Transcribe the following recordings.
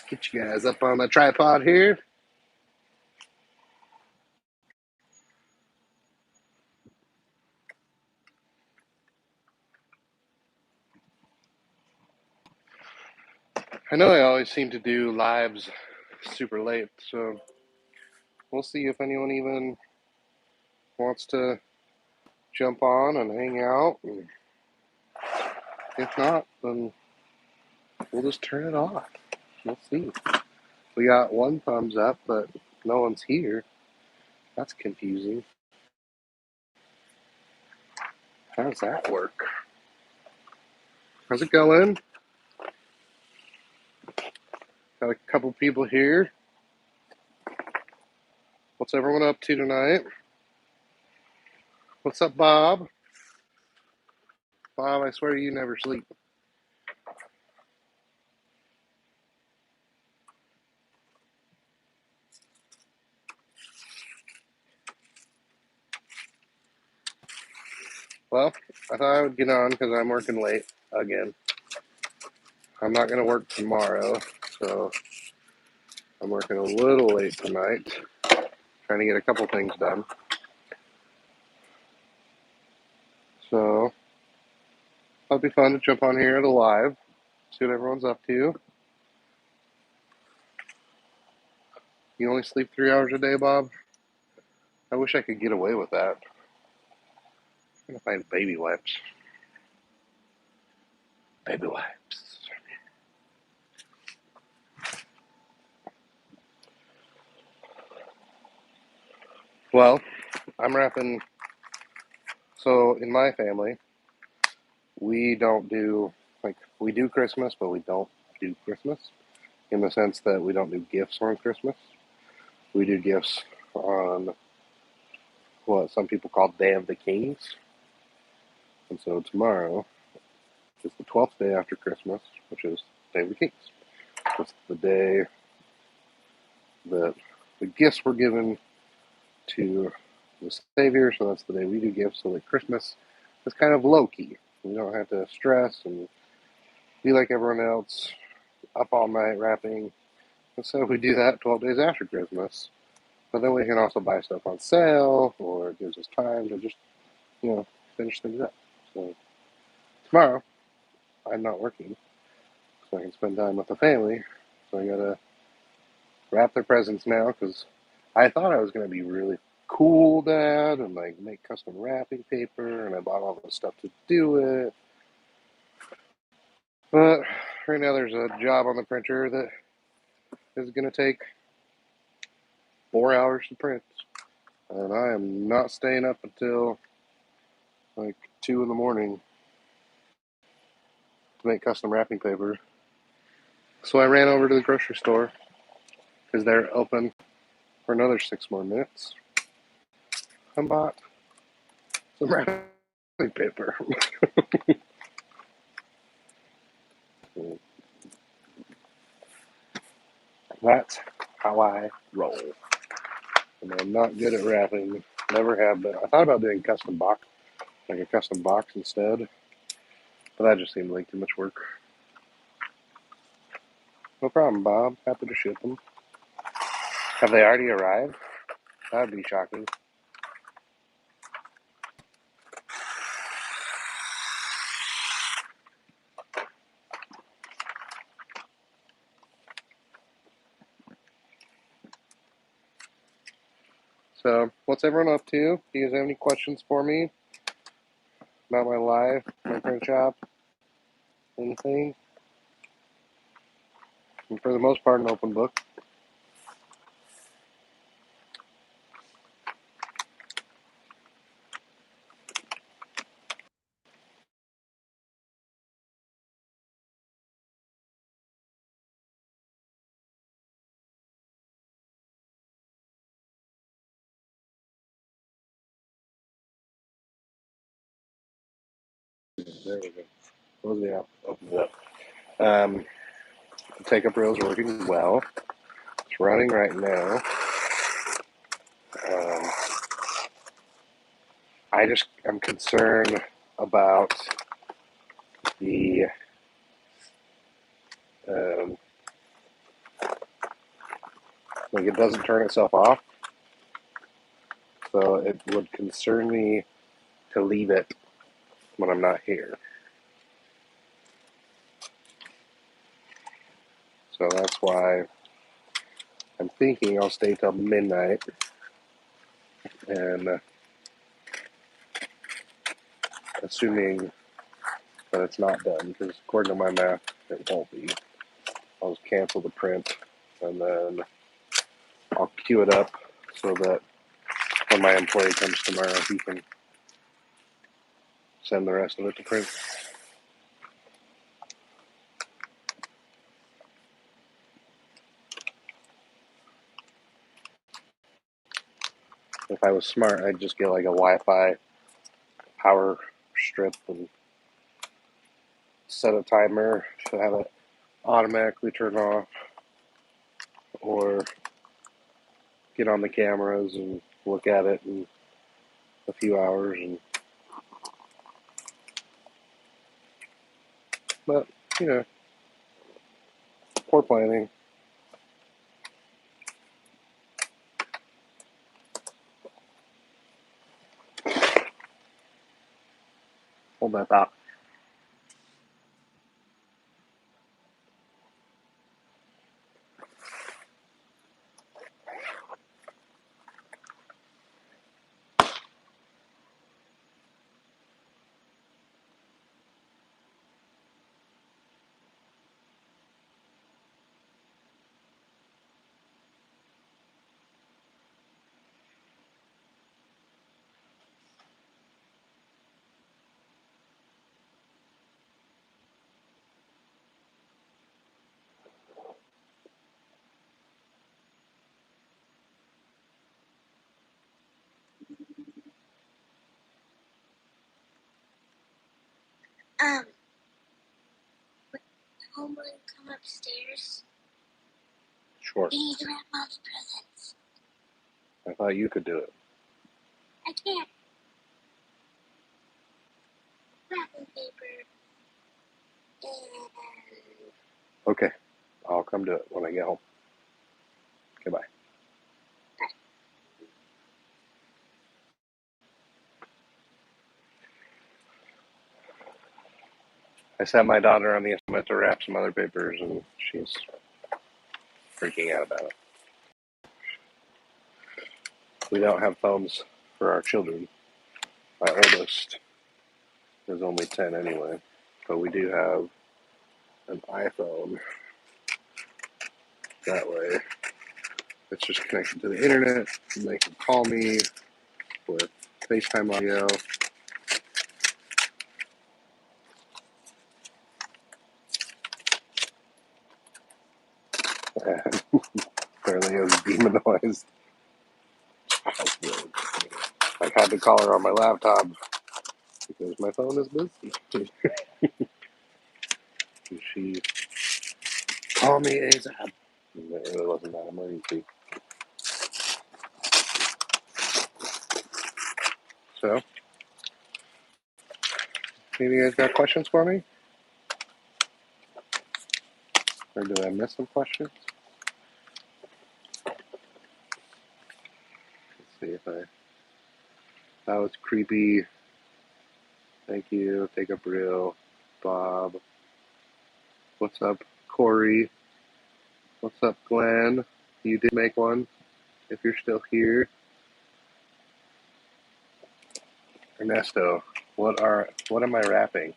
Get you guys up on the tripod here. I know I always seem to do lives super late, so we'll see if anyone even wants to jump on and hang out. And if not, then we'll just turn it off. We'll see. We got one thumbs up, but no one's here. That's confusing. How does that work? How's it going? Got a couple people here. What's everyone up to tonight? What's up, Bob? Bob, I swear you never sleep. Well, I thought I would get on because I'm working late again. I'm not going to work tomorrow, so I'm working a little late tonight, trying to get a couple things done. So, it'll be fun to jump on here at a live, see what everyone's up to. You only sleep 3 hours a day, Bob? I wish I could get away with that. I'm going to find baby wipes. Baby wipes. Well, I'm wrapping. So, in my family, we don't do, we do Christmas, but we don't do Christmas in the sense that we don't do gifts on Christmas. We do gifts on what some people call Day of the Kings. And so tomorrow is the 12th day after Christmas, which is Day of the Kings. It's the day that the gifts were given to the Savior, so that's the day we do gifts, so that Christmas is kind of low-key. We don't have to stress and be like everyone else, up all night wrapping. And so we do that 12 days after Christmas. But then we can also buy stuff on sale, or it gives us time to just, finish things up. So tomorrow, I'm not working, so I can spend time with the family. So I gotta wrap their presents now, because I thought I was gonna be really cool dad and make custom wrapping paper, and I bought all the stuff to do it. But right now there's a job on the printer that is gonna take 4 hours to print, and I am not staying up until 2 in the morning to make custom wrapping paper. So I ran over to the grocery store because they're open for another 6 more minutes and bought some wrapping paper. That's how I roll. And I'm not good at wrapping. Never have been. I thought about doing a custom box instead, but that just seemed like too much work. No problem, Bob. Happy to ship them. Have they already arrived? That would be shocking. So, what's everyone up to? Do you guys have any questions for me about my life, my print shop, anything? And for the most part, an open book. There we go. Close the app. Open it up. The take-up rail is working well. It's running right now. I'm concerned about the Like, it doesn't turn itself off. So it would concern me to leave it when I'm not here. So that's why I'm thinking I'll stay till midnight, and assuming that it's not done, because according to my math, it won't be. I'll just cancel the print, and then I'll queue it up so that when my employee comes tomorrow, he can send the rest of it to print. If I was smart, I'd just get like a Wi-Fi power strip and set a timer to have it automatically turn off, or get on the cameras and look at it in a few hours. But, you know, poor planning. Hold that thought. When Homer come upstairs, Sure. we need to wrap Mom's presents. I thought you could do it. I can't. Wrapping paper. And Okay. I'll come do it when I get home. Goodbye. I sent my daughter on the estimate to wrap some other papers, and she's freaking out about it. We don't have phones for our children. My oldest is only 10 anyway, but we do have an iPhone. That way, it's just connected to the internet, and they can call me with FaceTime audio. And apparently it was demonized. I had to call her on my laptop because my phone is busy. She called me ASAP. It really wasn't that emergency. So, maybe you guys got questions for me? Or did I miss some questions? Let's see if I... That was creepy. Thank you. Take up real. Bob. What's up, Corey? What's up, Glenn? You did make one, if you're still here. Ernesto, what am I wrapping?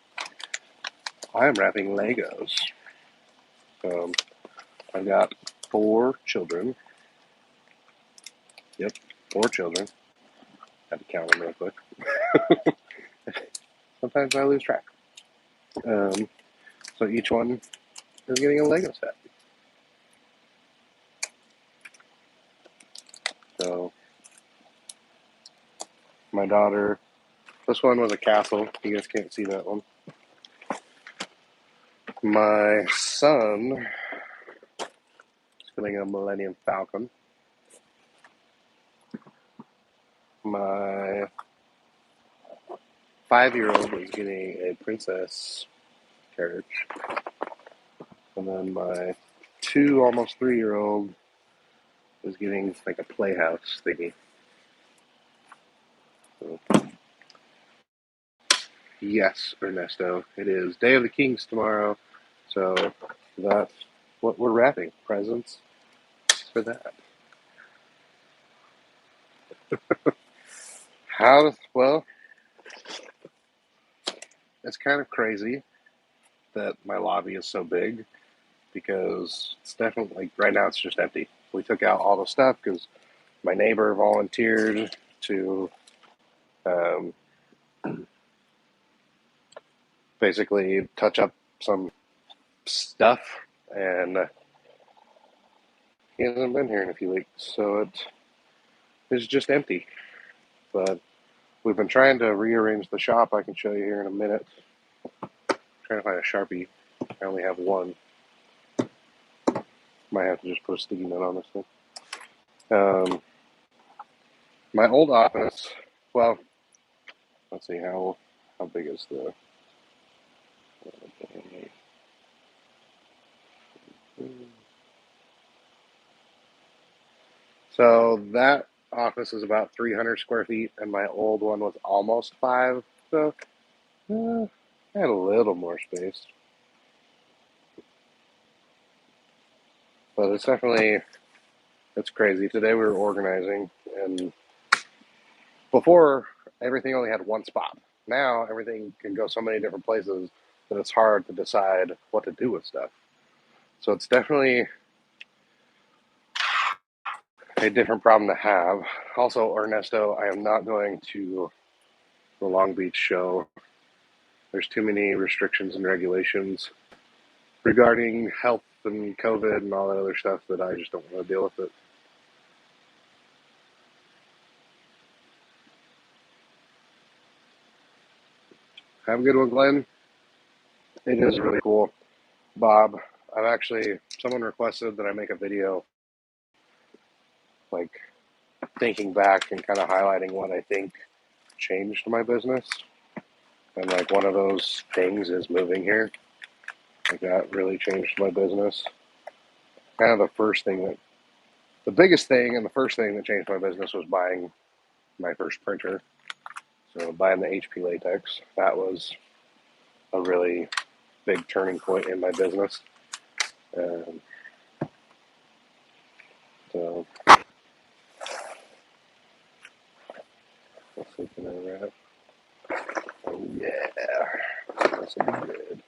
I am wrapping Legos. I've got 4 children. Yep, 4 children. Had to count them real quick. Sometimes I lose track. So each one is getting a Lego set. So my daughter, this one was a castle. You guys can't see that one. My son is getting a Millennium Falcon. My 5-year-old is getting a princess carriage. And then my 2, almost 3-year-old is getting like a playhouse thingy. So, yes, Ernesto, it is Day of the Kings tomorrow, so that's what we're wrapping. Presents for that. Well, it's kind of crazy that my lobby is so big because it's definitely, like, right now it's just empty. We took out all the stuff because my neighbor volunteered to um, basically touch up some stuff, and he hasn't been here in a few weeks, so it's just empty. But we've been trying to rearrange the shop. I can show you here in a minute. I'm trying to find a Sharpie. I only have one. Might have to just put a sticky note on this thing. My old office, well, let's see, how big is the... So that office is about 300 square feet, and my old one was almost 5. So I had a little more space. But it's crazy. Today we were organizing, and before, everything only had one spot. Now everything can go so many different places that it's hard to decide what to do with stuff. So it's definitely a different problem to have. Also, Ernesto, I am not going to the Long Beach show. There's too many restrictions and regulations regarding health and COVID and all that other stuff that I just don't want to deal with it. Have a good one, Glenn. It is really cool. Bob, someone requested that I make a video, like, thinking back and kind of highlighting what I think changed my business. And, like, one of those things is moving here. Like, that really changed my business. Kind of the biggest thing and the first thing that changed my business was buying my first printer. So buying the HP Latex, that was a really big turning point in my business. Um, so let's see, can I wrap? Oh yeah, that's a good.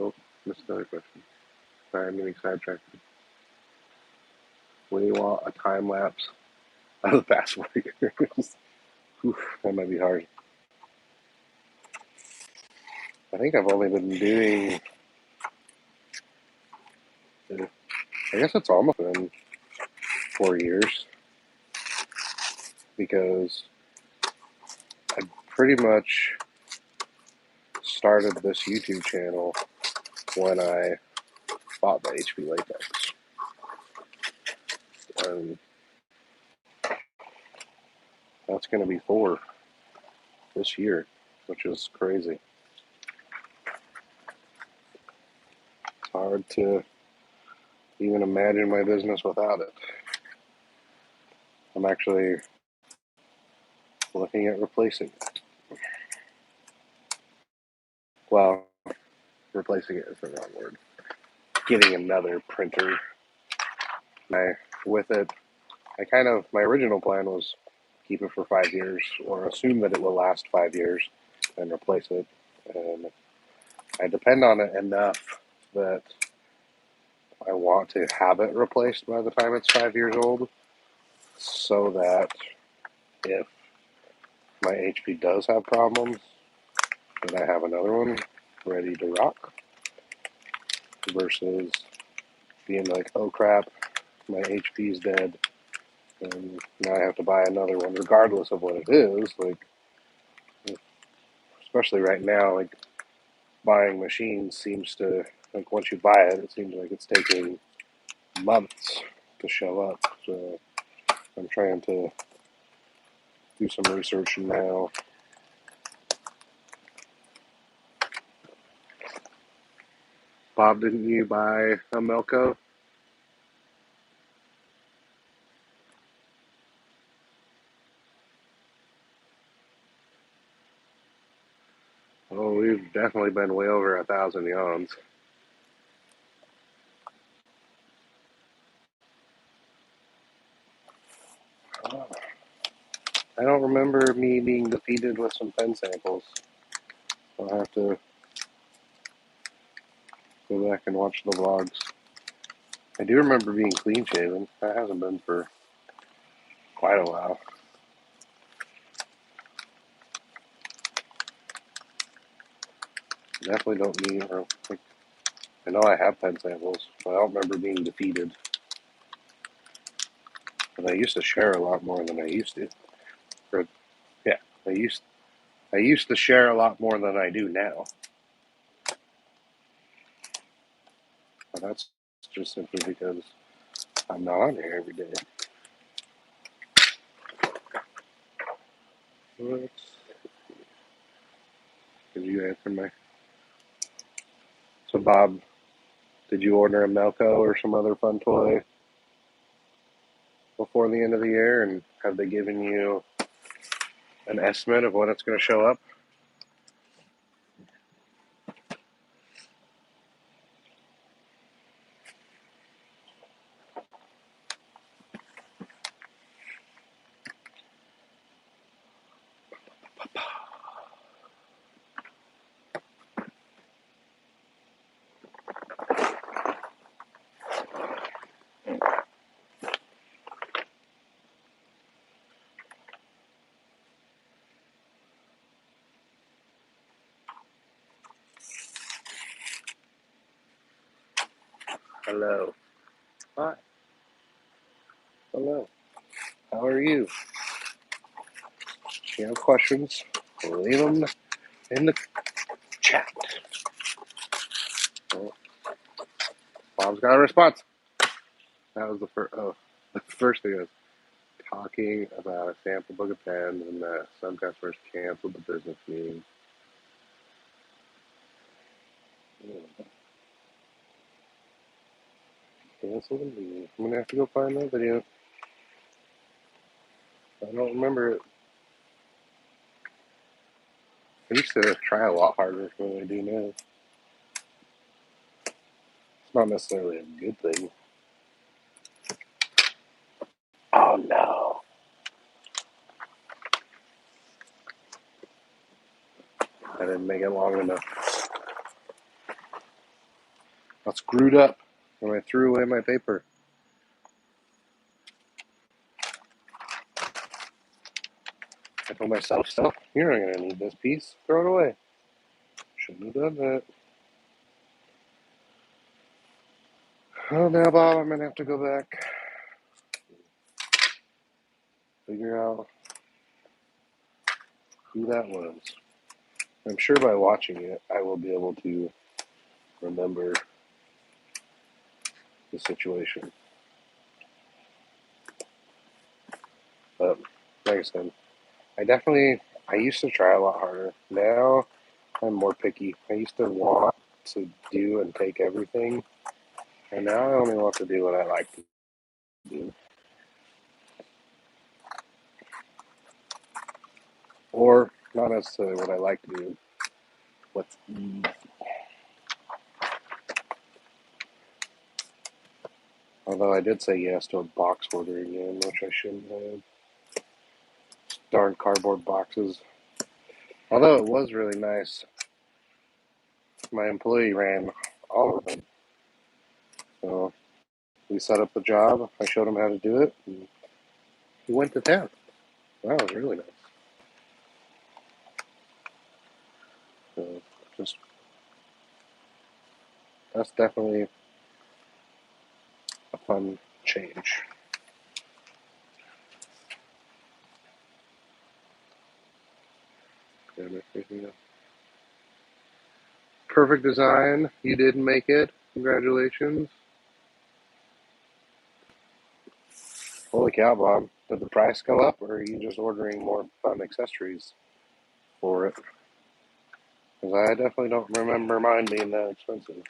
Oh, missed another question. Sorry, I'm getting sidetracked. What do you want? A time lapse of the past 4 years? That might be hard. I think I've only been doing. I guess it's almost been 4 years because I pretty much started this YouTube channel when I bought the HP Latex. And that's going to be 4 this year, which is crazy. It's hard to even imagine my business without it. I'm actually looking at replacing it. Well, replacing it is the wrong word. Getting another printer. With it, my original plan was keep it for 5 years or assume that it will last 5 years and replace it. And I depend on it enough that I want to have it replaced by the time it's 5 years old, so that if my HP does have problems, that I have another one ready to rock, versus being like, oh crap, my HP's dead, and now I have to buy another one, regardless of what it is. Like, especially right now, like, buying machines seems to, like, once you buy it, it seems like it's taking months to show up. So I'm trying to do some research now. Bob, didn't you buy a Melco? we've definitely been way over 1,000 yawns. I don't remember me being defeated with some pen samples. I'll have to go back and watch the vlogs. I do remember being clean shaven. That hasn't been for quite a while. Definitely don't need, or like, I know I have pen samples, but I don't remember being defeated. But I used to share a lot more than I used to. Or, yeah, I used to share a lot more than I do now. But that's just simply because I'm not on here every day. Did you answer my... So, Bob, did you order a Melco or some other fun toy before the end of the year? And have they given you an estimate of when it's going to show up? Hello. Hi. Hello. How are you? If you have questions, leave them in the chat. Oh, Bob's got a response. That was the first. Oh, the first thing was talking about a sample book of pens and that some customers canceled the business meeting. Cancel the meeting. I'm gonna have to go find that video. I don't remember it. I used to try a lot harder than I do now. It's not necessarily a good thing. Oh no. I didn't make it long enough. I screwed up when I threw away my paper. I told myself, so you're not gonna need this piece. Throw it away. Shouldn't have done that. Oh, now, Bob, I'm gonna have to go back, figure out who that was. I'm sure by watching it, I will be able to remember the situation. But like I said, I used to try a lot harder. Now I'm more picky. I used to want to do and take everything, and now I only want to do what I like to do. Or not necessarily what I like to do, what's easy. Although I did say yes to a box order again, which I shouldn't have. Darn cardboard boxes. Although it was really nice, my employee ran all of them. So we set up the job. I showed him how to do it, and he went to town. That was really nice. So just that's definitely a fun change. Perfect design. You did make it. Congratulations. Holy cow, Bob. Did the price go up, or are you just ordering more fun accessories for it? Because I definitely don't remember mine being that expensive.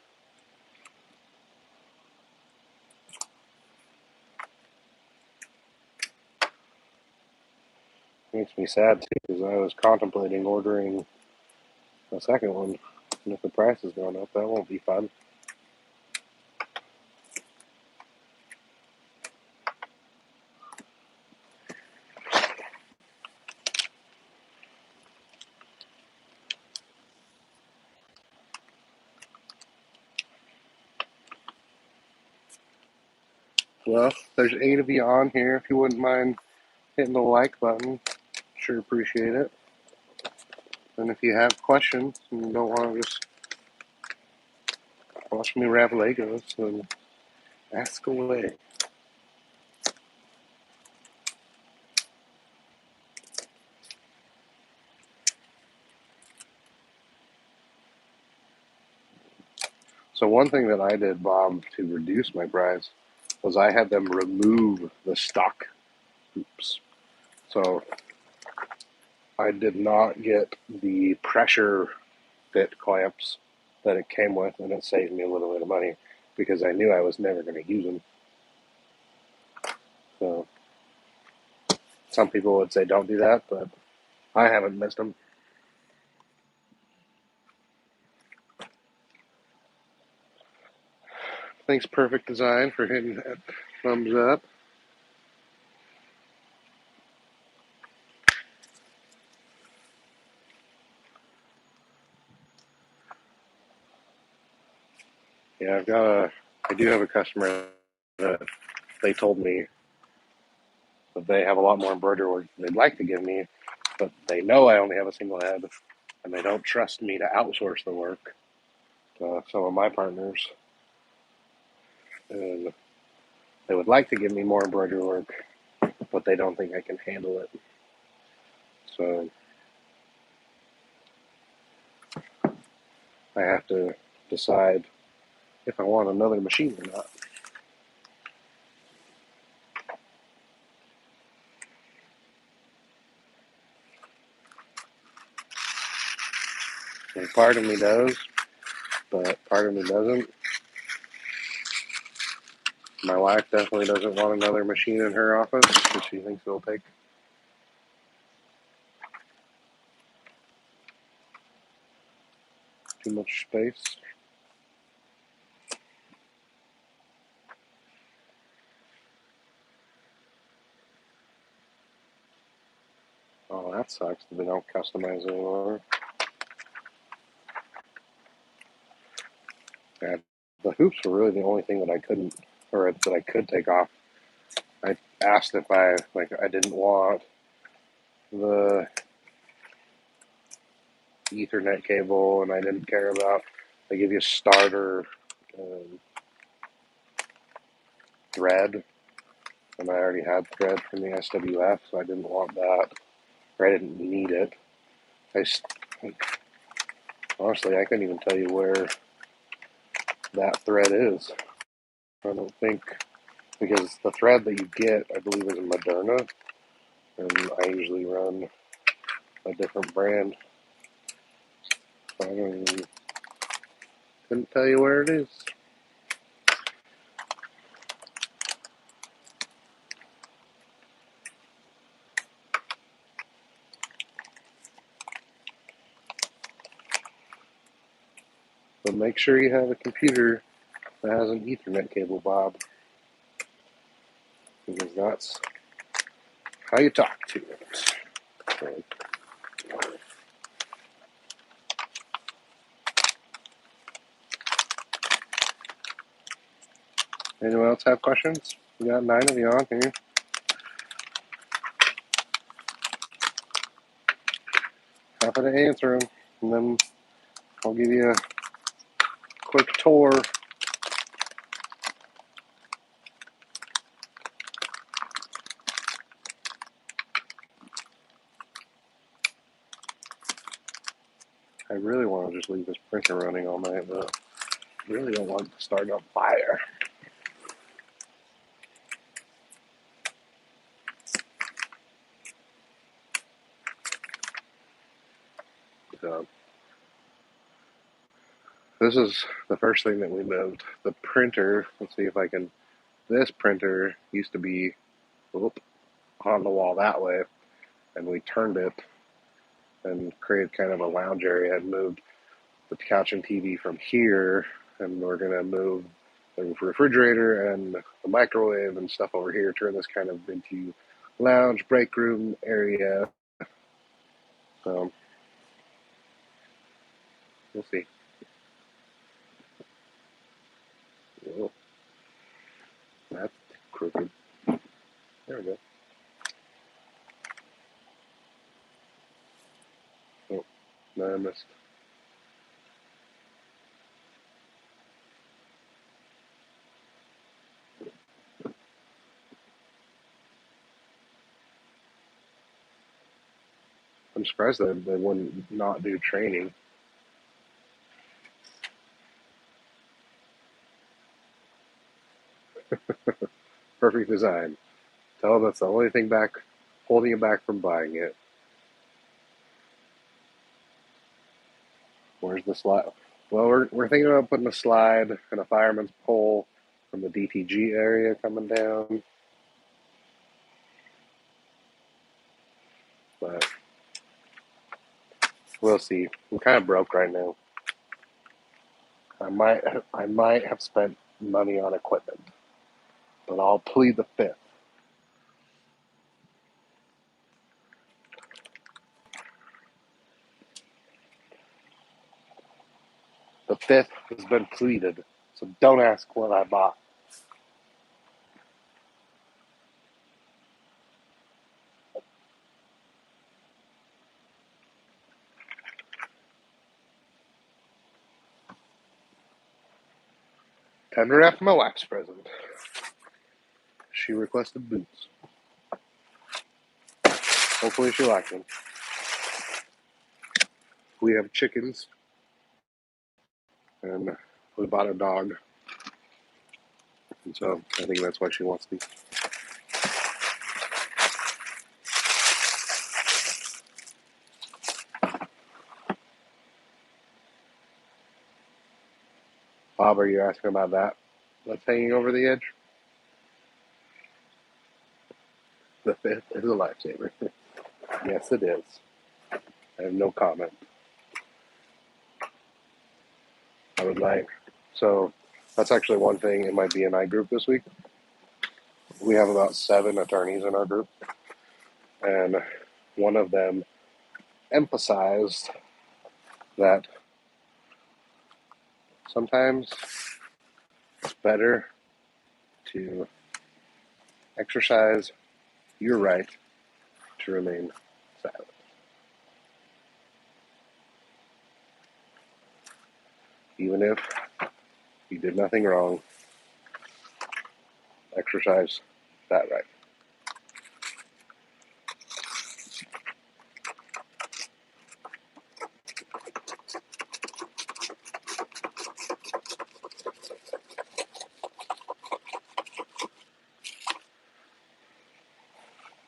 Makes me sad, too, because I was contemplating ordering the second one. And if the price is going up, that won't be fun. Well, there's 8 of you on here. If you wouldn't mind hitting the like button, sure appreciate it. And if you have questions and you don't want to just watch me wrap Legos, then ask away. So one thing that I did, Bob, to reduce my price was I had them remove the stock hoops. So I did not get the pressure fit clamps that it came with, and it saved me a little bit of money because I knew I was never going to use them. So some people would say don't do that, but I haven't missed them. Thanks, Perfect Design, for hitting that thumbs up. Yeah, I do have a customer that they told me that they have a lot more embroidery work they'd like to give me, but they know I only have a single head, and they don't trust me to outsource the work to some of my partners. And they would like to give me more embroidery work, but they don't think I can handle it. So I have to decide if I want another machine or not. And part of me does, but part of me doesn't. My wife definitely doesn't want another machine in her office because she thinks it'll take too much space. Oh, that sucks that they don't customize anymore. And the hoops were really the only thing that I couldn't, or that I could take off. I asked if I didn't want the Ethernet cable, and I didn't care about. They give you a starter thread, and I already had thread from the SWF, so I didn't want that, or I didn't need it. Honestly, I couldn't even tell you where that thread is. I don't think, because the thread that you get, I believe, is a Moderna, and I usually run a different brand. So couldn't tell you where it is. But make sure you have a computer that has an Ethernet cable, Bob, because that's how you talk to it. So, anyone else have questions? We got 9 of you on here. Happy to answer them, and then I'll give you a quick tour. I really want to just leave this printer running all night, but I really don't want it to start on fire. So, this is the first thing that we moved. The printer, let's see if I can. This printer used to be on the wall that way, and we turned it, and created kind of a lounge area and moved the couch and TV from here, and we're gonna move the refrigerator and the microwave and stuff over here, turn this kind of into lounge break room area. So we'll see. Whoa, that's crooked. There we go. Oh, no, I missed. I'm surprised that they wouldn't not do training. Perfect design. Tell them that's the only thing holding you back from buying it. Where's the slide? Well, we're thinking about putting a slide and a fireman's pole from the DTG area coming down. But we'll see. I'm kind of broke right now. I might have spent money on equipment, but I'll plead the fifth. The fifth has been pleaded, so don't ask what I bought. Time to wrap my wife's present. She requested boots. Hopefully she likes them. We have chickens, and we bought a dog, and so I think that's why she wants these. Bob, are you asking about that? That's hanging over the edge? The fifth is a lifesaver. Yes, it is. I have no comment. I would like. So that's actually one thing in my BNI group this week. We have about 7 attorneys in our group, and one of them emphasized that sometimes it's better to exercise your right to remain silent. Even if you did nothing wrong, exercise that right.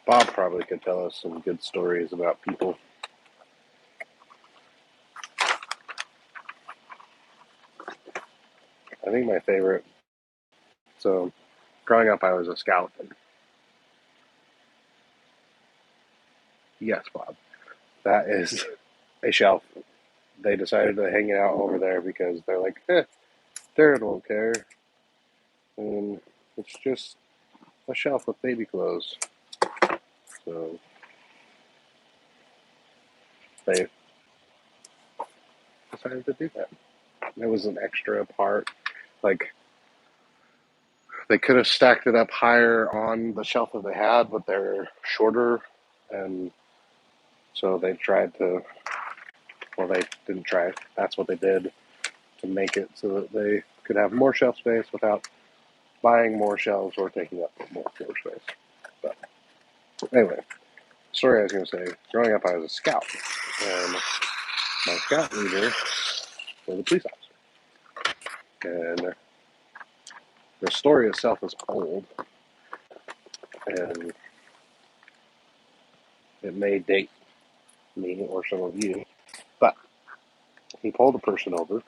Bob probably could tell us some good stories about people. I think my favorite, so growing up I was a scout. Yes, Bob. That is a shelf. They decided to hang it out over there because they're like, Darren won't care. And it's just a shelf with baby clothes. So they decided to do that. It was an extra part. Like, they could have stacked it up higher on the shelf that they had, but they're shorter. And so they tried to, well, they didn't try. That's what they did to make it so that they could have more shelf space without buying more shelves or taking up more floor space. But anyway, story I was going to say, growing up I was a scout, and my scout leader was a police officer. And the story itself is old, and it may date me or some of you, but he pulled a person over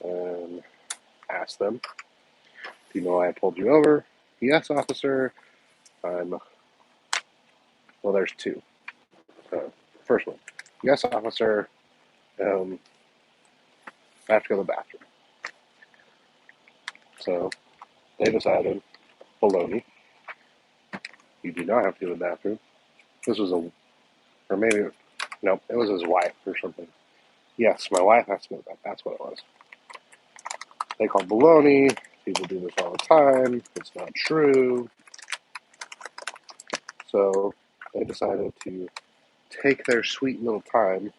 and asked them, "Do you know why I pulled you over?" "Yes, officer. Well, there's two. So first one. Yes, officer, I have to go to the bathroom. So they decided, baloney, you do not have to go to the bathroom. This was or maybe, no, it was his wife or something. Yes, my wife has to go to that. That's what it was. They called baloney. People do this all the time. It's not true. So they decided to take their sweet little time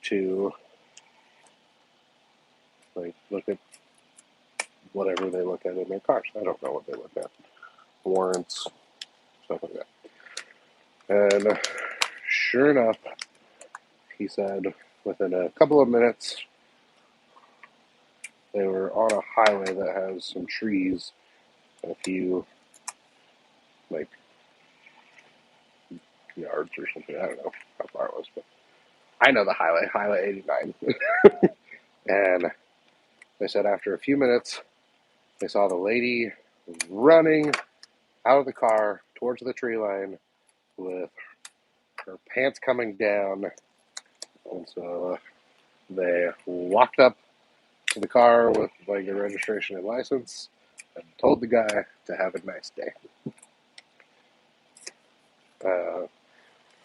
to look at whatever they look at in their cars. I don't know what they look at. Warrants, stuff like that. And sure enough, he said within a couple of minutes, they were on a highway that has some trees, a few yards or something. I don't know how far it was, but I know the Highway 89. And they said after a few minutes, they saw the lady running out of the car towards the tree line with her pants coming down. And so they walked up to the car with the registration and license and told the guy to have a nice day.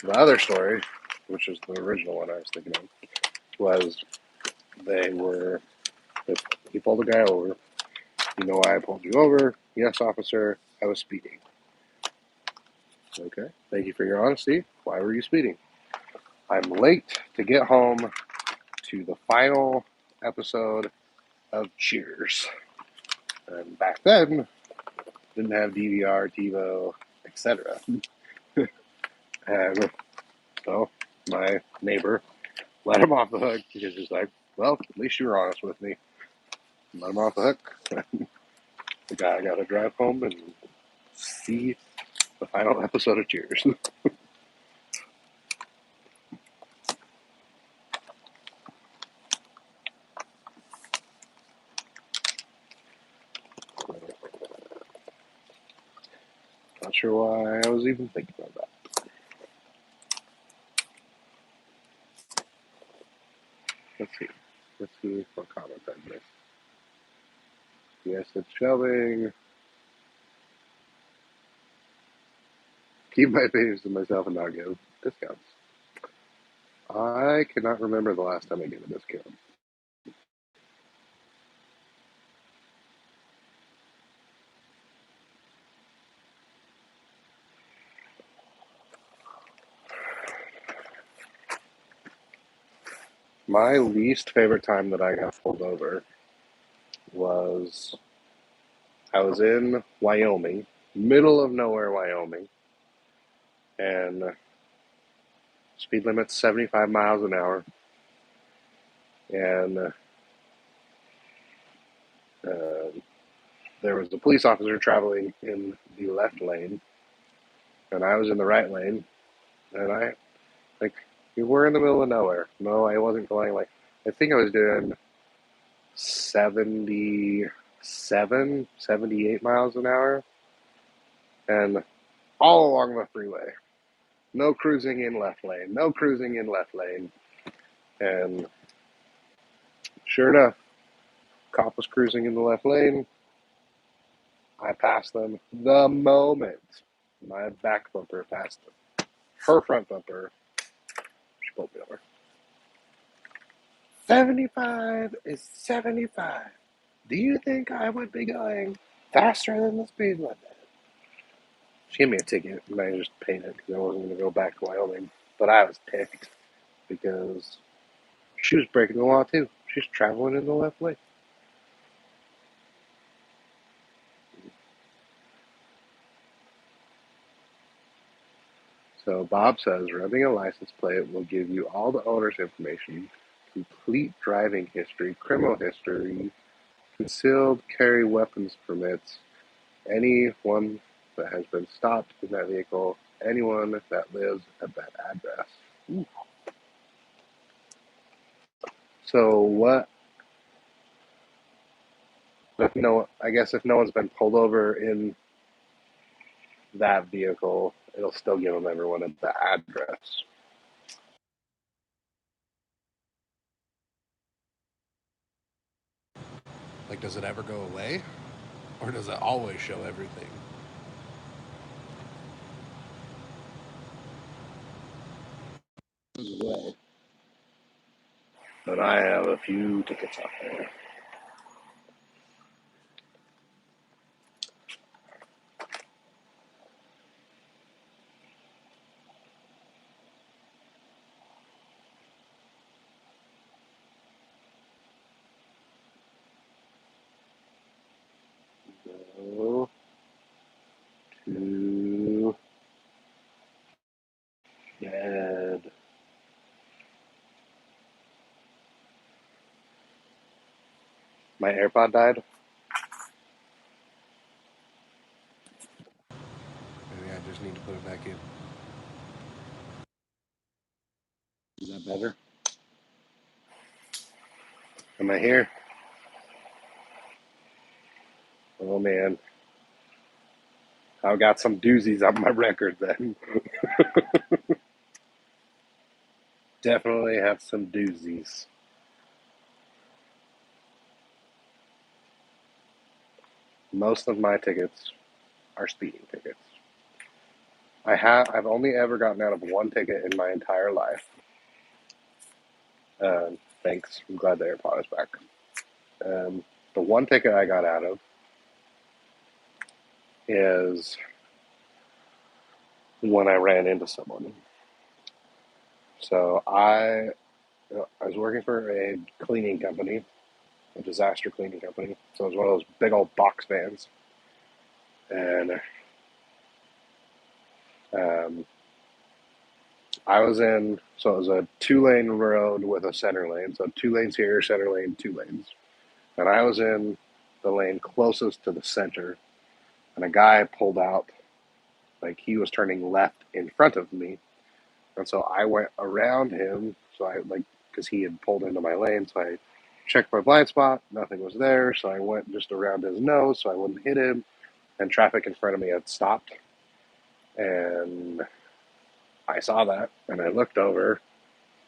The other story, which is the original one I was thinking of, was he pulled the guy over. You know why I pulled you over? Yes, officer, I was speeding. Okay, thank you for your honesty. Why were you speeding? I'm late to get home to the final episode of Cheers. And back then, didn't have DVR, TiVo, etc. And so my neighbor let him off the hook because he's like, well, at least you were honest with me. Let him off the hook. The guy got to drive home and see the final episode of Cheers. Not sure why I was even thinking about that. Let's see what comment I missed. Yes, it's shelving. Keep my pages to myself and not give discounts. I cannot remember the last time I gave a discount. My least favorite time that I got pulled over was I was in Wyoming, middle of nowhere, Wyoming, and speed limit's 75 miles an hour, and there was a police officer traveling in the left lane, and I was in the right lane, and we were in the middle of nowhere. No, I wasn't going I think I was doing 77, 78 miles an hour, and all along the freeway. No cruising in left lane, no cruising in left lane. And sure enough, cop was cruising in the left lane. I passed them the moment my back bumper passed her front bumper. She pulled me over. 75 is 75. Do you think I would be going faster than the speed limit? She gave me a ticket, and I just paid it because I wasn't going to go back to Wyoming. But I was ticked because she was breaking the law too. She's traveling in the left lane. So Bob says rubbing a license plate will give you all the owner's information, complete driving history, criminal history, concealed carry weapons permits, anyone that has been stopped in that vehicle, anyone that lives at that address. Ooh. So what? I guess if no one's been pulled over in that vehicle, it'll still give them everyone at the address. Like, does it ever go away? Or does it always show everything? Away. But I have a few tickets out there. Go to bed. My AirPod died. Maybe I just need to put it back in. Is that better? Am I here? Oh man, I've got some doozies on my record then. Definitely have some doozies. Most of my tickets are speeding tickets. I've only ever gotten out of one ticket in my entire life. Thanks. I'm glad the AirPod is back. The one ticket I got out of is when I ran into someone. So I was working for a cleaning company, a disaster cleaning company. So it was one of those big old box vans, and um, I was in. So it was a 2-lane road with a center lane. So 2 lanes here, center lane, 2 lanes, and I was in the lane closest to the center. And a guy pulled out, like he was turning left in front of me, and so I went around him. So I like because he had pulled into my lane, so I checked my blind spot. Nothing was there, so I went just around his nose so I wouldn't hit him. And traffic in front of me had stopped, and I saw that, and I looked over,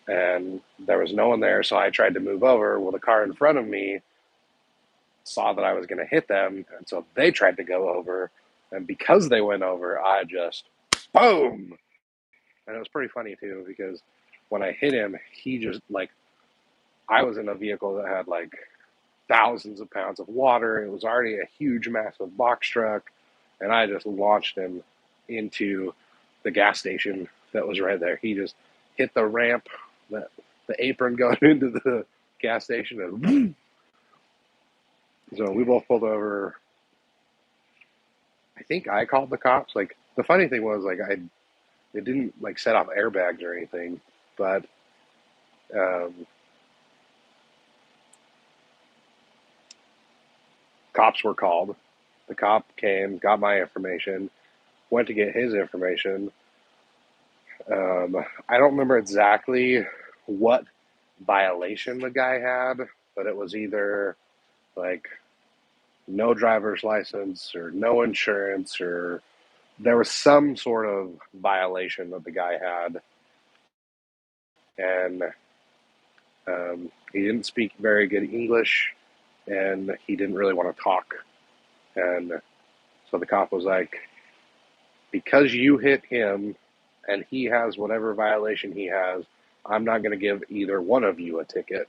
and there was no one there. So I tried to move over. Well, the car in front of me saw that I was going to hit them, and so they tried to go over. And because they went over, I just boom. And it was pretty funny too because when I hit him, he just like I was in a vehicle that had like thousands of pounds of water. It was already a huge, massive box truck, and I just launched him into the gas station that was right there. He just hit the ramp, the apron going into the gas station, and so we both pulled over. I think I called the cops. Like the funny thing was, like it didn't like set off airbags or anything, but um, cops were called. The cop came, got my information, went to get his information. I don't remember exactly what violation the guy had, but it was either like no driver's license or no insurance, or there was some sort of violation that the guy had. And he didn't speak very good English, and he didn't really want to talk. And so the cop was like, because you hit him and he has whatever violation he has, I'm not going to give either one of you a ticket.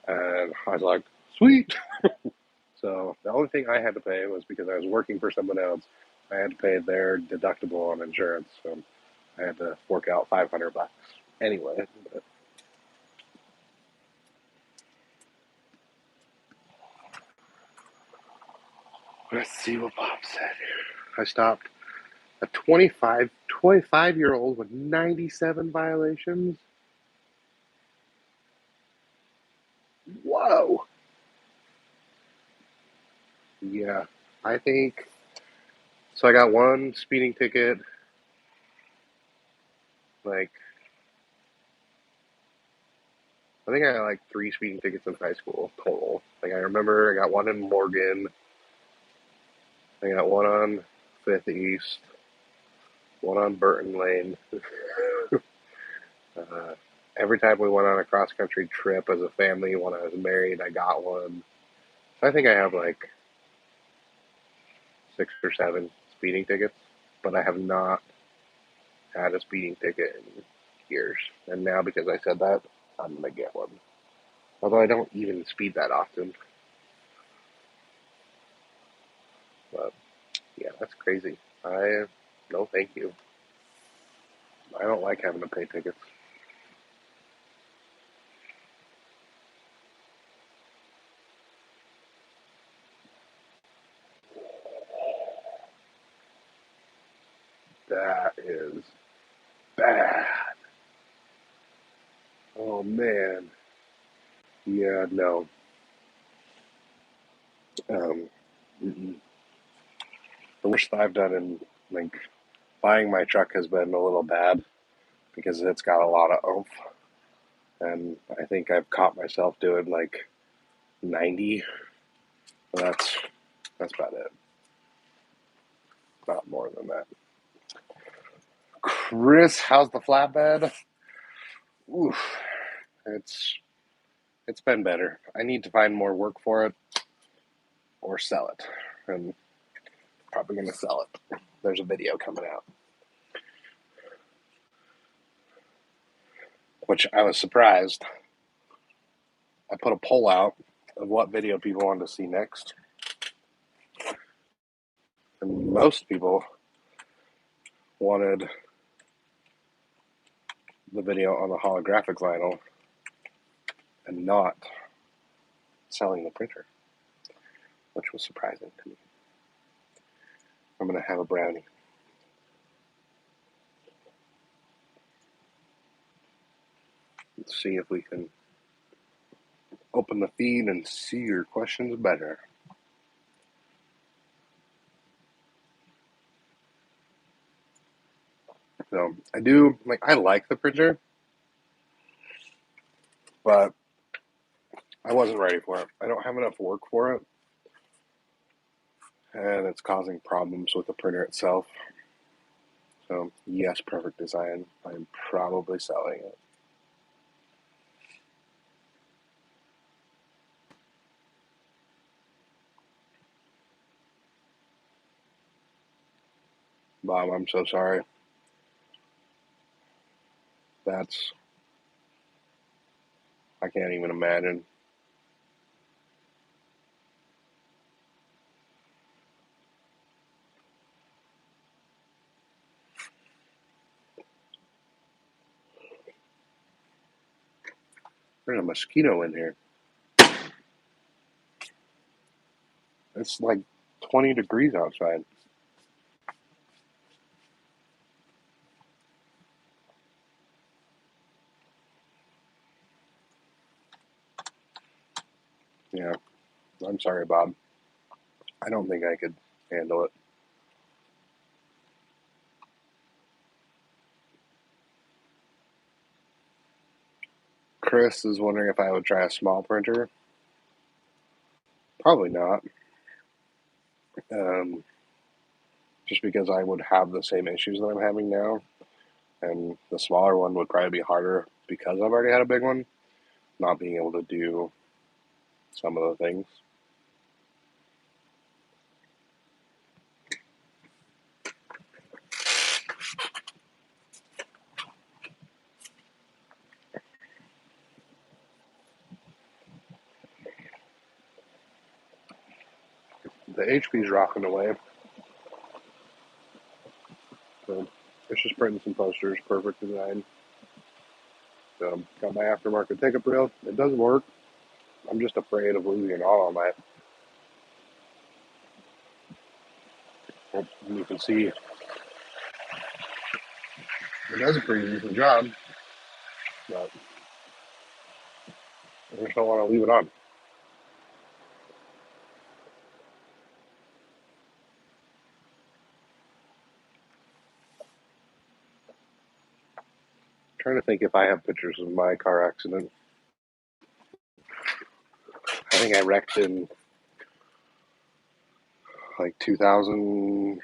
And I was like, sweet. So the only thing I had to pay was because I was working for someone else. I had to pay their deductible on insurance. So I had to fork out $500. Anyway, but let's see what Bob said. I stopped a 25 year old with 97 violations. Whoa. Yeah, I think so. I got one speeding ticket. Like, I think I got like 3 speeding tickets in high school total. Like, I remember I got one in Morgan. I got one on Fifth East, one on Burton Lane. uh, every time we went on a cross country trip as a family, when I was married, I got one. I think I have like 6 or 7 speeding tickets, but I have not had a speeding ticket in years. And now, because I said that, I'm gonna get one. Although I don't even speed that often. But yeah, that's crazy. No, thank you. I don't like having to pay tickets. That is bad. Oh man. Yeah, no. Um, mm-mm. The worst I've done in like buying my truck has been a little bad because it's got a lot of oomph, and I think I've caught myself doing like 90. That's about it. Not more than that. Chris, how's the flatbed? Oof, it's it's been better. I need to find more work for it or sell it, and probably gonna sell it. There's a video coming out, which I was surprised. I put a poll out of what video people wanted to see next, and most people wanted the video on the holographic vinyl and not selling the printer, which was surprising to me. I'm gonna have a brownie. Let's see if we can open the feed and see your questions better. So I like the printer, but I wasn't ready for it. I don't have enough work for it, and it's causing problems with the printer itself. So yes, perfect design. I'm probably selling it. Bob, I'm so sorry. I can't even imagine. There's a mosquito in here. It's like 20 degrees outside. Yeah, I'm sorry, Bob. I don't think I could handle it. Chris is wondering if I would try a small printer. Probably not. Um, just because I would have the same issues that I'm having now, and the smaller one would probably be harder because I've already had a big one, not being able to do some of the things. The HP's rocking away, so it's just printing some posters, perfect design. So got my aftermarket ticket reel. It does work. I'm just afraid of losing it all on that. You can see it does a pretty decent job, but I just don't want to leave it on. I'm trying to think if I have pictures of my car accident. I think I wrecked in like 2010,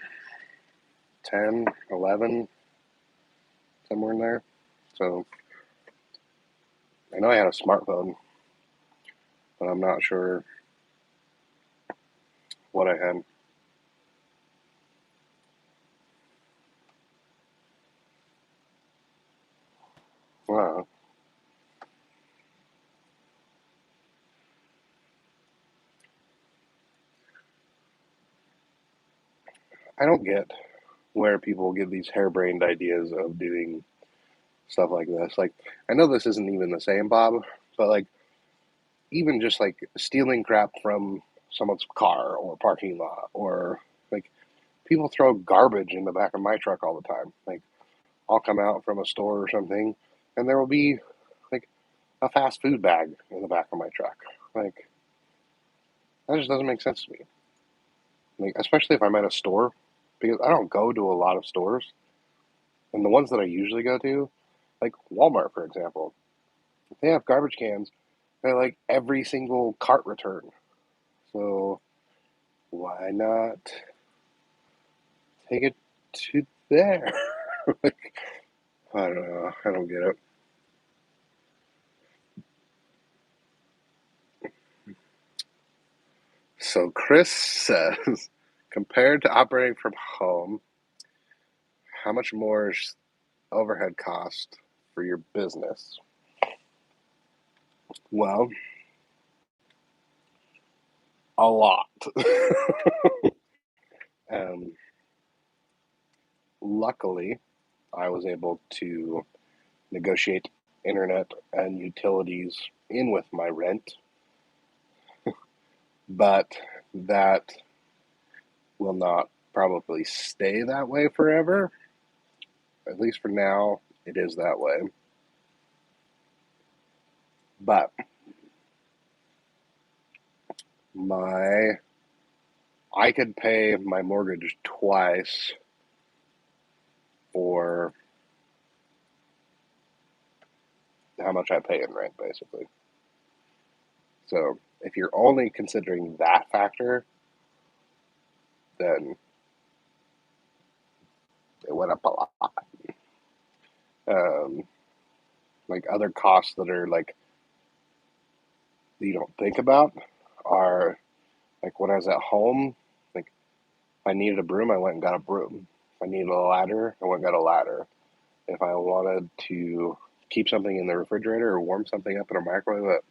11, somewhere in there. So I know I had a smartphone, but I'm not sure what I had. Wow. I don't get where people get these harebrained ideas of doing stuff like this. Like, I know this isn't even the same, Bob, but like, even just like stealing crap from someone's car or parking lot, or like people throw garbage in the back of my truck all the time. Like, I'll come out from a store or something, and there will be like a fast food bag in the back of my truck. Like, that just doesn't make sense to me. Like, especially if I'm at a store, because I don't go to a lot of stores, and the ones that I usually go to, like Walmart, for example, they have garbage cans. They're like every single cart return. So why not take it to there? Like, I don't know. I don't get it. So Chris says, compared to operating from home, how much more is overhead cost for your business? Well, a lot. um, Luckily, I was able to negotiate internet and utilities in with my rent, but that will not probably stay that way forever. At least for now, it is that way. But my I could pay my mortgage twice for how much I pay in rent, basically. So if you're only considering that factor, then it went up a lot. Um, like other costs that are like that you don't think about are like when I was at home, like if I needed a broom, I went and got a broom. If I needed a ladder, I went and got a ladder. If I wanted to keep something in the refrigerator or warm something up in a microwave at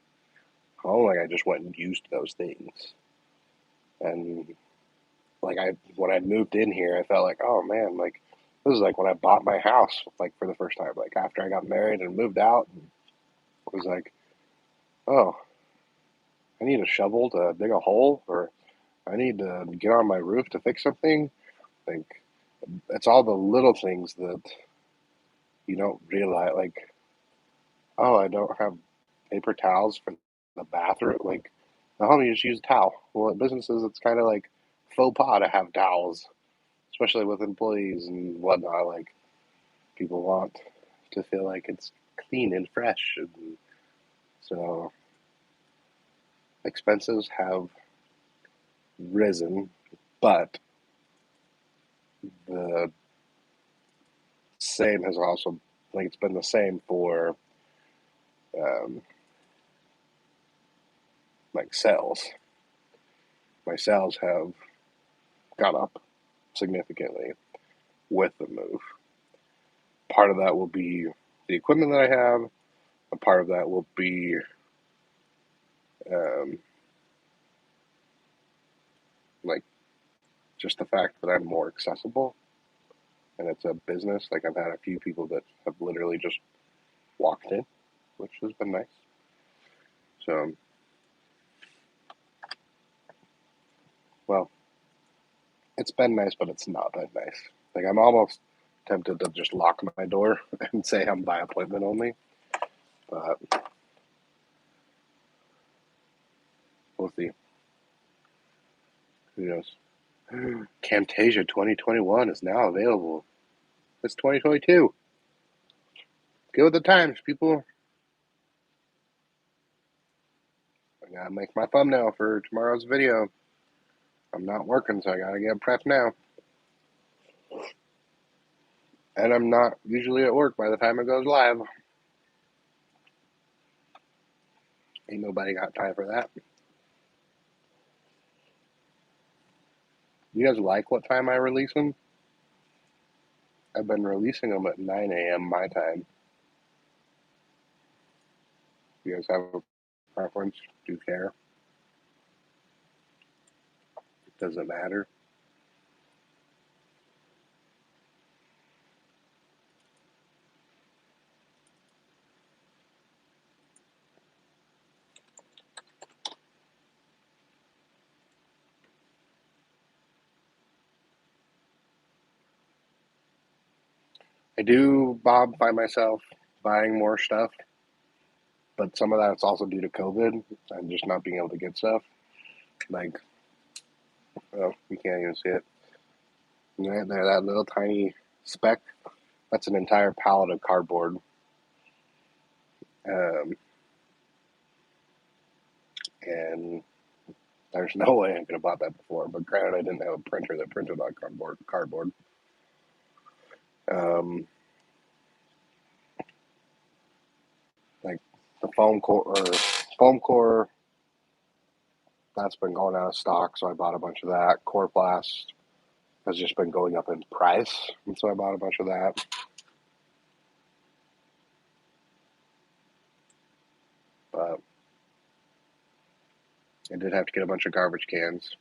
home, like I just went and used those things. And like I when I moved in here, I felt like, oh man, like this is like when I bought my house, like for the first time. Like after I got married and moved out, and it was like, oh, I need a shovel to dig a hole, or I need to get on my roof to fix something. Like it's all the little things that you don't realize. Like, oh, I don't have paper towels for the bathroom. Like, at home you just use a towel. Well, at businesses, it's kind of like faux pas to have towels, especially with employees and whatnot. Like, people want to feel like it's clean and fresh. And so expenses have risen, but the same has also, like, it's been the same for um, like sales. My sales have gone up significantly with the move. Part of that will be the equipment that I have. A part of that will be um, like just the fact that I'm more accessible and it's a business. Like I've had a few people that have literally just walked in, which has been nice. So, well, it's been nice, but it's not been nice. Like I'm almost tempted to just lock my door and say I'm by appointment only, but we'll see. Who knows? Camtasia 2021 is now available. It's 2022. Get with the times, people. I gotta make my thumbnail for tomorrow's video. I'm not working, so I gotta get prepped now. And I'm not usually at work by the time it goes live. Ain't nobody got time for that. You guys like what time I release them? I've been releasing them at 9 a.m. my time. You guys have a preference? Do you care? Does it matter? I do, Bob, find myself buying more stuff, but some of that's also due to COVID and just not being able to get stuff. Like, oh, you can't even see it. Right there, that little tiny speck, that's an entire pallet of cardboard. Um, and there's no way I could have bought that before. But granted, I didn't have a printer that printed on cardboard. Like the foam core, that's been going out of stock, so I bought a bunch of that. Coroplast has just been going up in price, and so I bought a bunch of that. But I did have to get a bunch of garbage cans.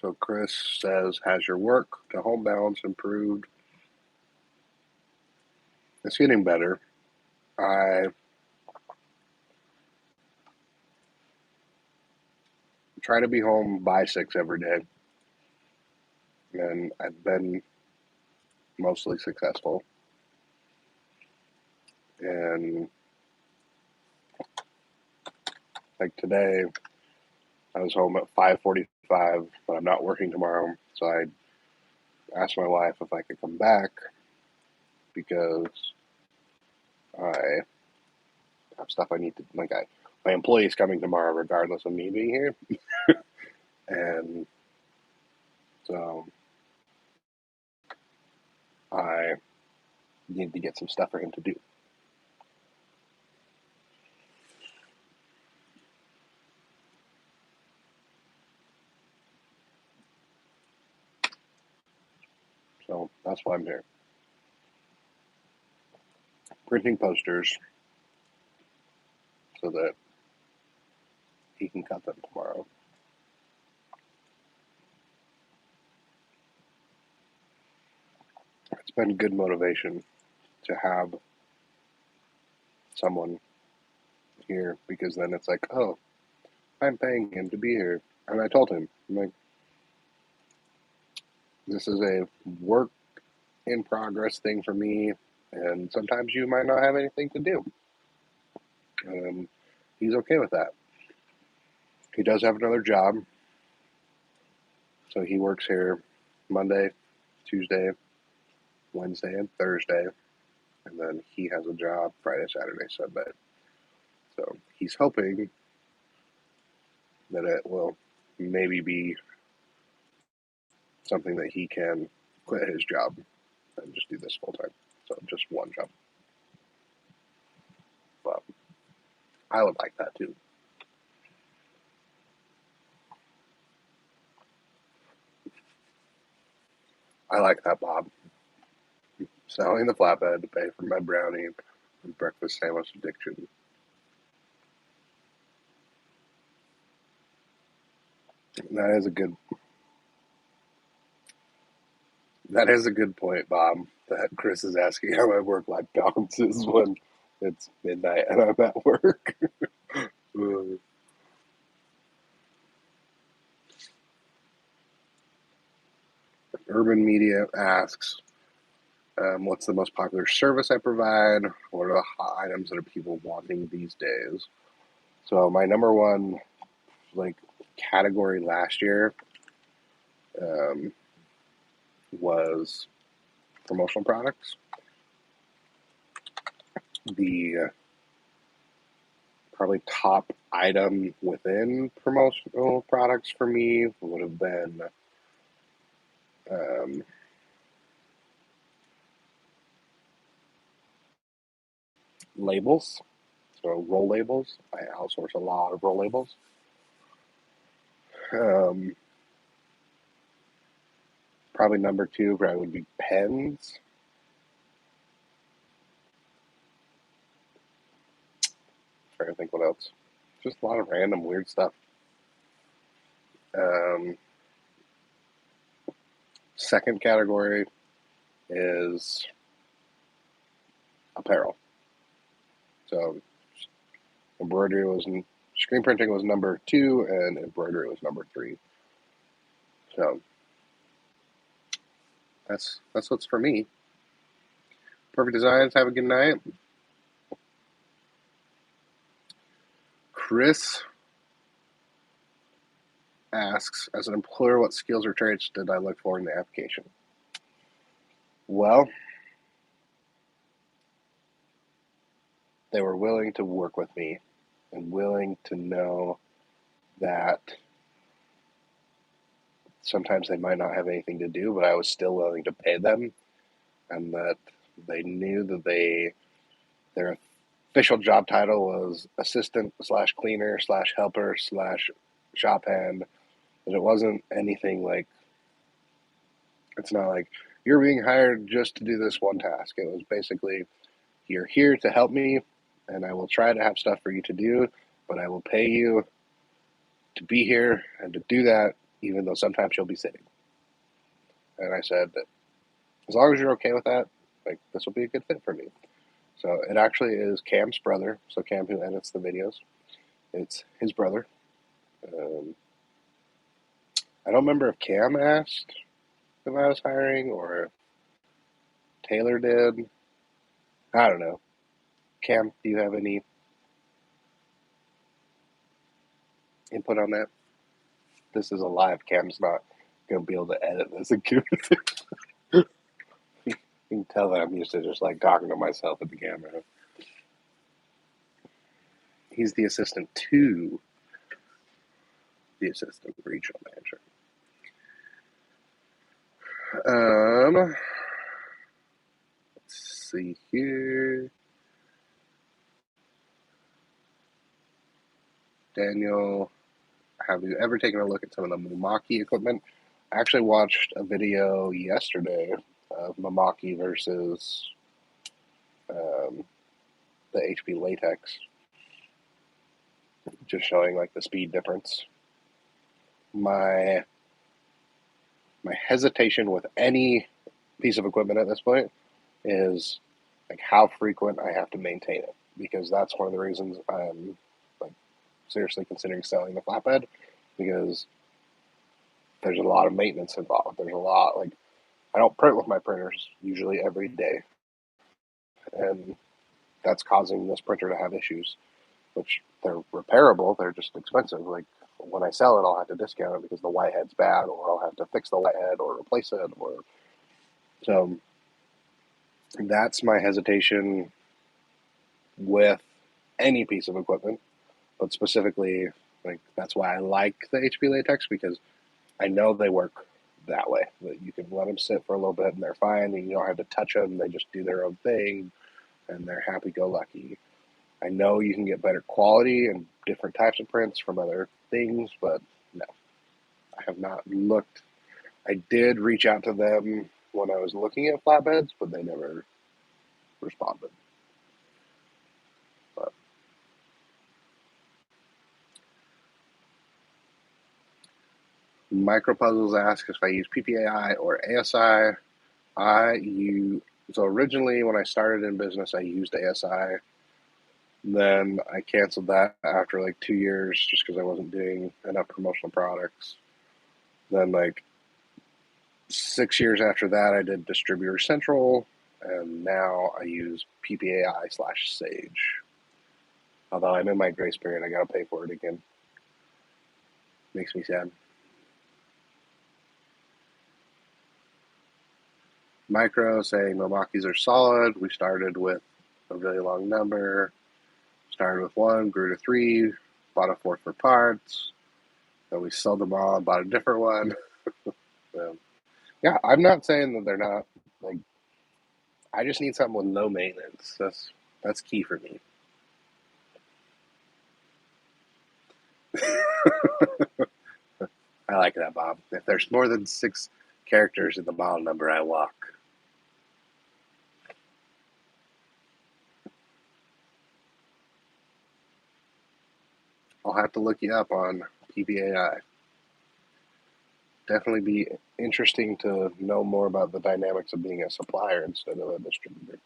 So Chris says, has your work to home balance improved? It's getting better. I try to be home by 6 every day, and I've been mostly successful. And like today, I was home at 5:45, but I'm not working tomorrow, so I asked my wife if I could come back because I have stuff I need to my employee's coming tomorrow regardless of me being here, and so I need to get some stuff for him to do. So that's why I'm here. Printing posters so that he can cut them tomorrow. It's been good motivation to have someone here because then it's like, oh, I'm paying him to be here. And I told him, I'm like, this is a work in progress thing for me, and sometimes you might not have anything to do. He's okay with that. He does have another job, so he works here Monday, Tuesday, Wednesday, and Thursday, and then he has a job Friday, Saturday, Sunday. So he's hoping that it will maybe be something that he can quit his job and just do this full time. So just one job. But I would like that too. I like that, Bob. Selling the flatbed to pay for my brownie and breakfast sandwich addiction. That is a good. That is a good point, Bob. That Chris is asking how my work-life balance is when it's midnight and I'm at work. Urban Media asks, what's the most popular service I provide? What are the hot items that are people wanting these days? So my number one category last year um, was promotional products. The probably top item within promotional products for me would have been labels. So roll labels. I outsource a lot of roll labels. Probably number two probably would be pens. Trying to think what else. Just a lot of random weird stuff. Second category is apparel. So embroidery was screen printing was number two, and embroidery was number three. So that's what's for me. Perfect Designs. Have a good night. Chris asks, as an employer, what skills or traits did I look for in the application? Well, they were willing to work with me and willing to know that sometimes they might not have anything to do, but I was still willing to pay them, and that they knew that their official job title was assistant slash cleaner slash helper slash shop hand. That it wasn't anything like, it's not like you're being hired just to do this one task. It was basically, you're here to help me, and I will try to have stuff for you to do, but I will pay you to be here and to do that, even though sometimes you'll be sitting. And I said that as long as you're okay with that, like, this will be a good fit for me. So it actually is Cam's brother. So Cam, who edits the videos, it's his brother. I don't remember if Cam asked if I was hiring or if Taylor did. I don't know. Cam, do you have any input on that? This is a live. Cam's not going to be able to edit this. You can tell that I'm used to just like talking to myself at the camera. He's the assistant to the assistant regional manager. Let's see here. Daniel, have you ever taken a look at some of the Mamaki equipment? I actually watched a video yesterday of Mamaki versus the HP Latex, just showing like the speed difference. My hesitation with any piece of equipment at this point is like how frequent I have to maintain it, because that's one of the reasons I'm like seriously considering selling the flatbed, because there's a lot of maintenance involved. There's a lot, like, I don't print with my printers usually every day, and that's causing this printer to have issues, which they're repairable. They're just expensive. Like, when I sell it, I'll have to discount it because the whitehead's bad, or I'll have to fix the whitehead or replace it, or so. That's my hesitation with any piece of equipment, but specifically, like, that's why I like the HP Latex, because I know they work that way. That you can let them sit for a little bit and they're fine, and you don't have to touch them. They just do their own thing, and they're happy-go-lucky. I know you can get better quality and different types of prints from other things, but no, I have not looked. I did reach out to them when I was looking at flatbeds, but they never responded. But Micropuzzles asks if I use PPAI or ASI. So originally when I started in business, I used ASI. Then I canceled that after like 2 years just because I wasn't doing enough promotional products. Then like 6 years after that, I did Distributor Central, and now I use PPAI/Sage. Although I'm in my grace period, I gotta pay for it again. Makes me sad. Micro saying Mamakis are solid. We started with a really long number. Started with one, grew to three, bought a fourth for parts. Then we sold them all and bought a different one. So, yeah, I'm not saying that they're not. Like, I just need something with low maintenance. That's key for me. I like that, Bob. If there's more than 6 characters in the model number, I walk. I'll have to look you up on PPAI. Definitely be interesting to know more about the dynamics of being a supplier instead of a distributor.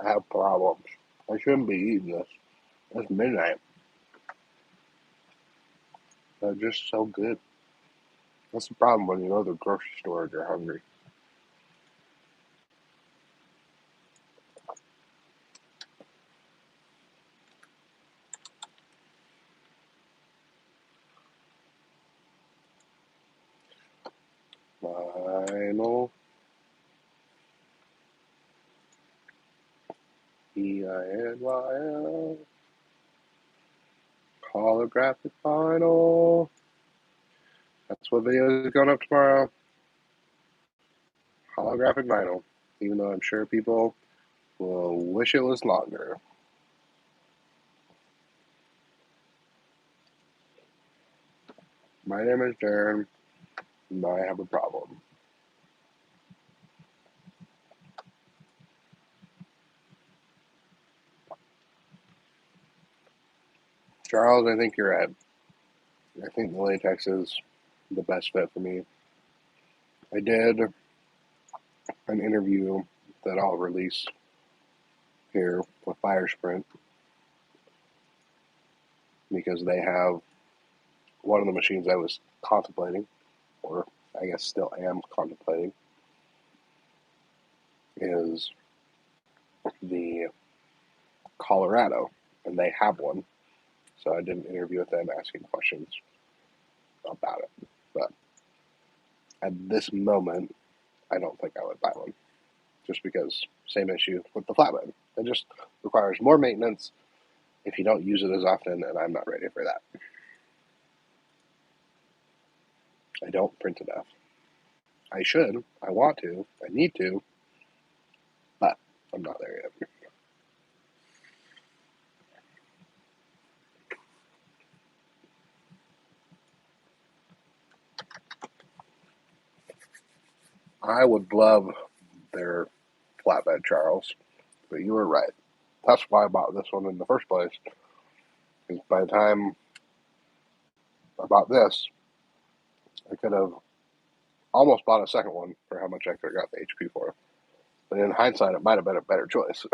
I have problems. I shouldn't be eating this. It's midnight. They're just so good. That's the problem when you go to the grocery store and you're hungry. Vinyl. VINYL. Holographic vinyl. That's what video is going up tomorrow. Holographic vinyl. Even though I'm sure people will wish it was longer. My name is Darren, and I have a problem. Charles, I think you're right. I think the latex is the best fit for me. I did an interview that I'll release here with Fire Sprint because they have one of the machines I was contemplating, or I guess still am contemplating, is the Colorado, and they have one. So I did an interview with them asking questions about it. But at this moment, I don't think I would buy one. Just because, same issue with the flatbed. It just requires more maintenance if you don't use it as often, and I'm not ready for that. I don't print enough. I should. I want to. I need to. But I'm not there yet. I would love their flatbed, Charles, but you were right. That's why I bought this one in the first place. Because by the time I bought this, I could have almost bought a second one for how much I could have got the HP for. But in hindsight, it might have been a better choice.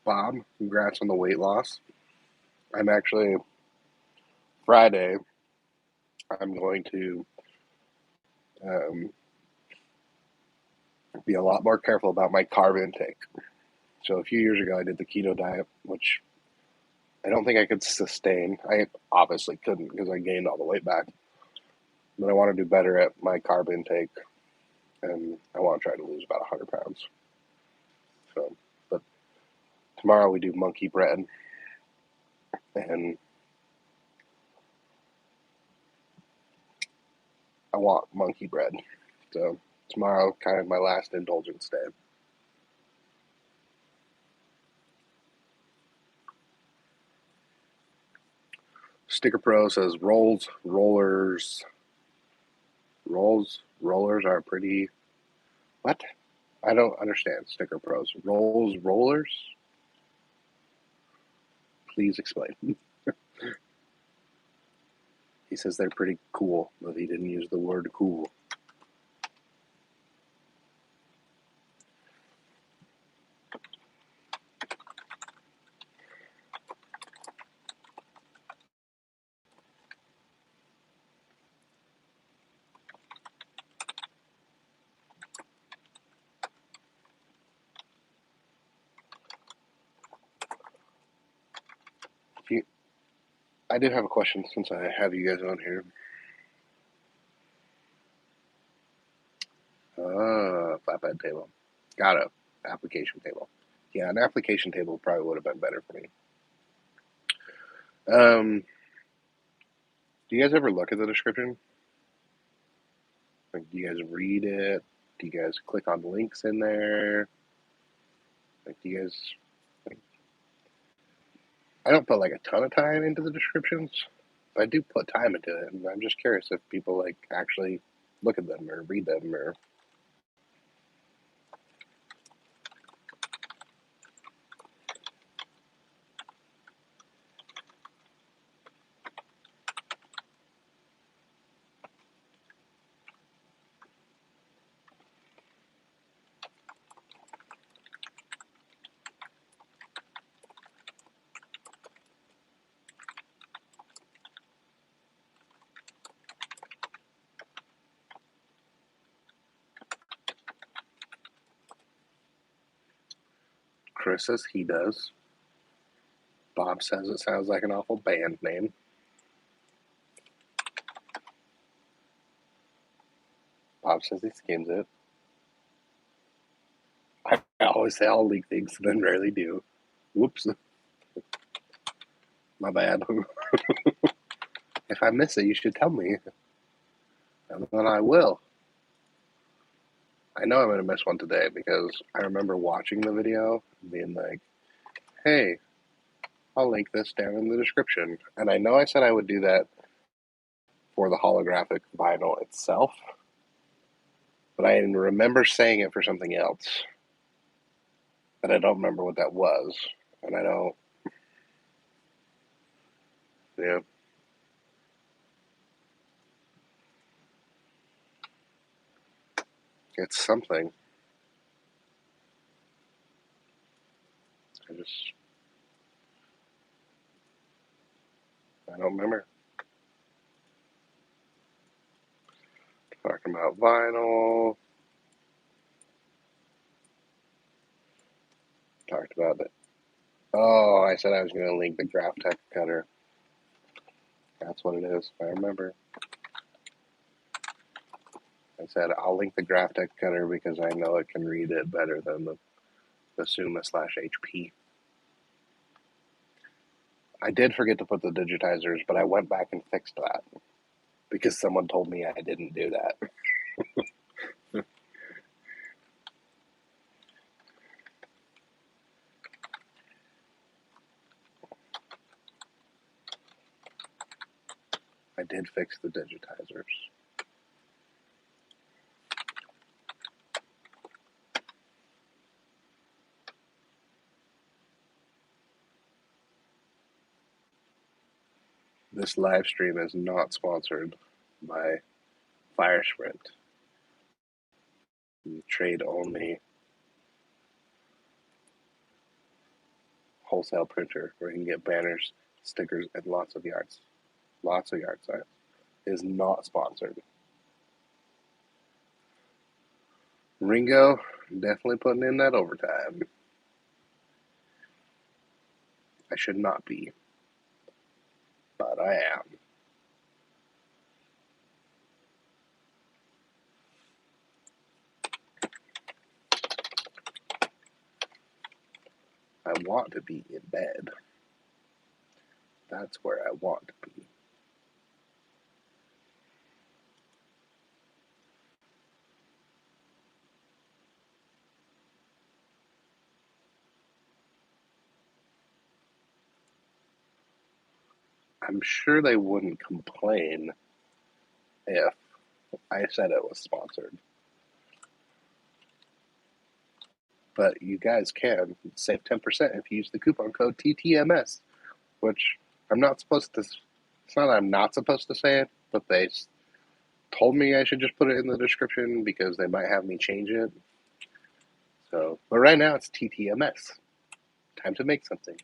Bob, congrats on the weight loss. I'm actually, Friday, I'm going to be a lot more careful about my carb intake. So a few years ago, I did the keto diet, which I don't think I could sustain. I obviously couldn't because I gained all the weight back. But I want to do better at my carb intake, and I want to try to lose about 100 pounds. So, but tomorrow we do monkey bread, and I want monkey bread. So tomorrow, kind of my last indulgence day. Sticker Pro says rollers are pretty. What? I don't understand Sticker Pros. Rollers? Please explain. He says they're pretty cool, but he didn't use the word cool. I do have a question since I have you guys on here. Flatbed table. Got a application table. Yeah, an application table probably would have been better for me. Do you guys ever look at the description? Like, do you guys read it? Do you guys click on links in there? Like, do you guys... Like, I don't put like a ton of time into the descriptions, but I do put time into it, and I'm just curious if people like actually look at them or read them or... Chris says he does. Bob says it sounds like an awful band name. Bob says he skims it. I always say I'll leak things, then rarely do. Whoops. My bad. If I miss it, you should tell me. And then I will. I know I'm going to miss one today because I remember watching the video and being like, hey, I'll link this down in the description. And I know I said I would do that for the holographic vinyl itself, but I remember saying it for something else. But I don't remember what that was. And I don't... Yeah. It's something. I don't remember. Talking about vinyl. Talked about it. Oh, I said I was going to link the graph tech cutter. That's what it is. I remember. I said I'll link the graph tech cutter because I know it can read it better than the Summa /HP. I did forget to put the digitizers, but I went back and fixed that because someone told me I didn't do that. I did fix the digitizers. This live stream is not sponsored by Fire Sprint. Trade only wholesale printer where you can get banners, stickers, and lots of yard signs. Is not sponsored. Ringo, definitely putting in that overtime. I should not be, but I am. I want to be in bed. That's where I want to be. I'm sure they wouldn't complain if I said it was sponsored. But you guys can save 10% if you use the coupon code TTMS, which I'm not supposed to... It's not that I'm not supposed to say it, but they told me I should just put it in the description because they might have me change it. So, but right now it's TTMS. Time to make something.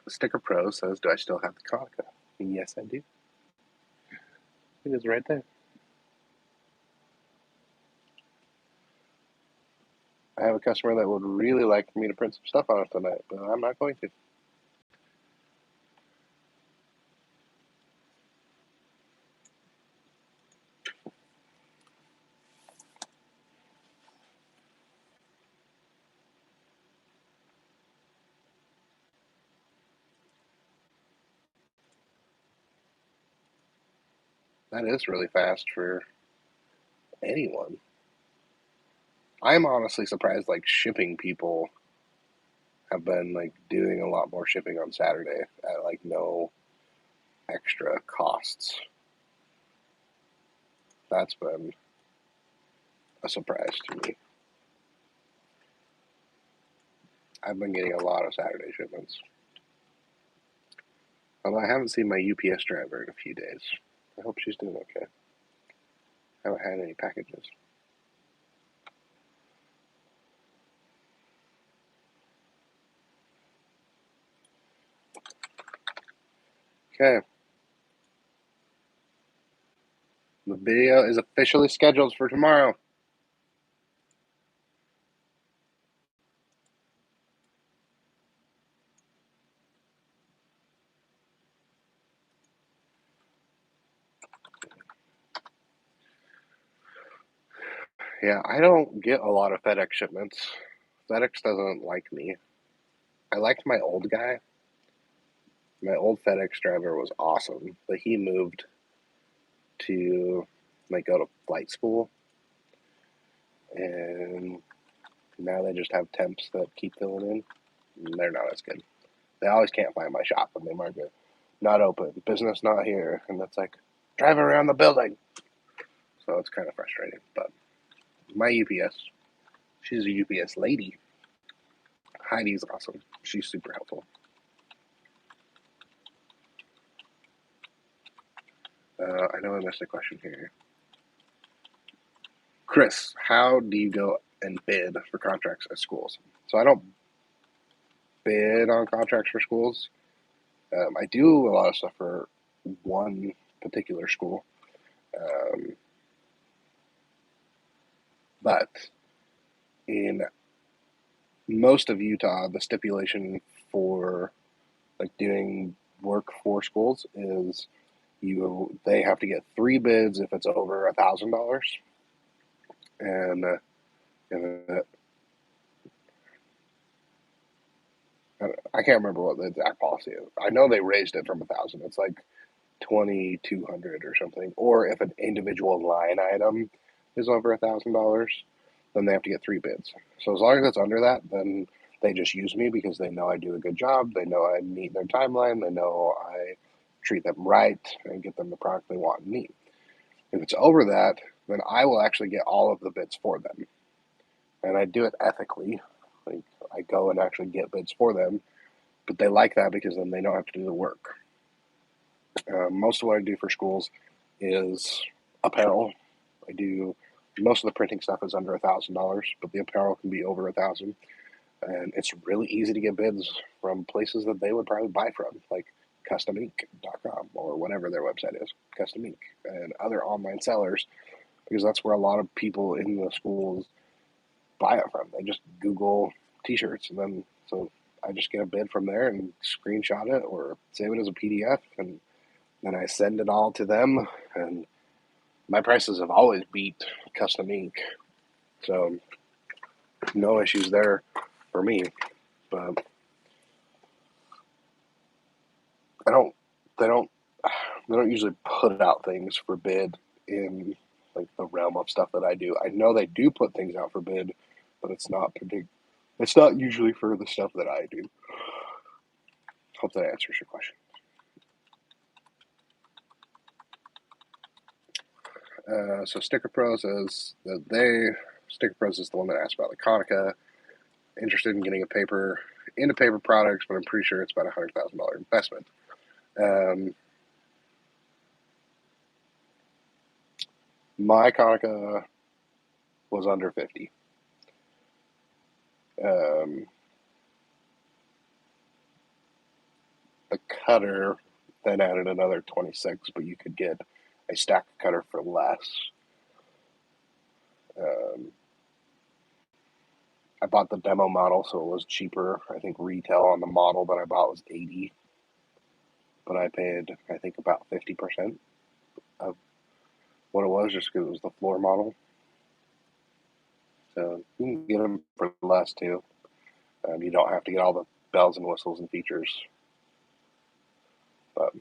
Sticker Pro says, do I still have the Konica? Yes, I do. It is right there. I have a customer that would really like me to print some stuff on it tonight, but I'm not going to. That is really fast for anyone. I'm honestly surprised, like, shipping people have been, like, doing a lot more shipping on Saturday at, like, no extra costs. That's been a surprise to me. I've been getting a lot of Saturday shipments. Although I haven't seen my UPS driver in a few days. I hope she's doing okay. I haven't had any packages. Okay. The video is officially scheduled for tomorrow. Yeah, I don't get a lot of FedEx shipments. FedEx doesn't like me. I liked my old guy. My old FedEx driver was awesome, but he moved to, like, go to flight school, and now they just have temps that keep filling in, and they're not as good. They always can't find my shop, and they mark it not open, business not here, and it's like, drive around the building. So it's kind of frustrating, but my UPS, she's a UPS lady. Heidi's awesome. She's super helpful. I know I missed a question here. Chris, how do you go and bid for contracts at schools? So I don't bid on contracts for schools. I do a lot of stuff for one particular school. Um, but in most of Utah, the stipulation for, like, doing work for schools is they have to get 3 bids if it's over $1,000, and I can't remember what the exact policy is. I know they raised it from 1,000. It's like 2,200 or something. Or if an individual line item is over $1,000, then they have to get 3 bids. So as long as it's under that, then they just use me because they know I do a good job. They know I meet their timeline. They know I treat them right and get them the product they want and need. If it's over that, then I will actually get all of the bids for them. And I do it ethically. Like, I go and actually get bids for them, but they like that because then they don't have to do the work. Most of what I do for schools is apparel. I do most of the printing stuff is under $1,000, but the apparel can be over 1,000, and it's really easy to get bids from places that they would probably buy from, like customink.com or whatever their website is, Custom Ink, and other online sellers, because that's where a lot of people in the schools buy it from. They just Google t-shirts, and then so I just get a bid from there and screenshot it or save it as a PDF, and then I send it all to them. And my prices have always beat Custom Ink, so no issues there for me. But I don't. They don't. They don't usually put out things for bid in, like, the realm of stuff that I do. I know they do put things out for bid, but it's not It's not usually for the stuff that I do. Hope that answers your question. So Sticker Pro says that Sticker Pros is the one that asked about the Konica. Interested in getting into paper products, but I'm pretty sure it's about $100,000 investment. My Konica was under 50. The cutter then added another 26, but you could get a stack cutter for less. I bought the demo model, so it was cheaper. I think retail on the model that I bought was $80, but I paid, I think, about 50% of what it was, just because it was the floor model. So you can get them for less too. You don't have to get all the bells and whistles and features. But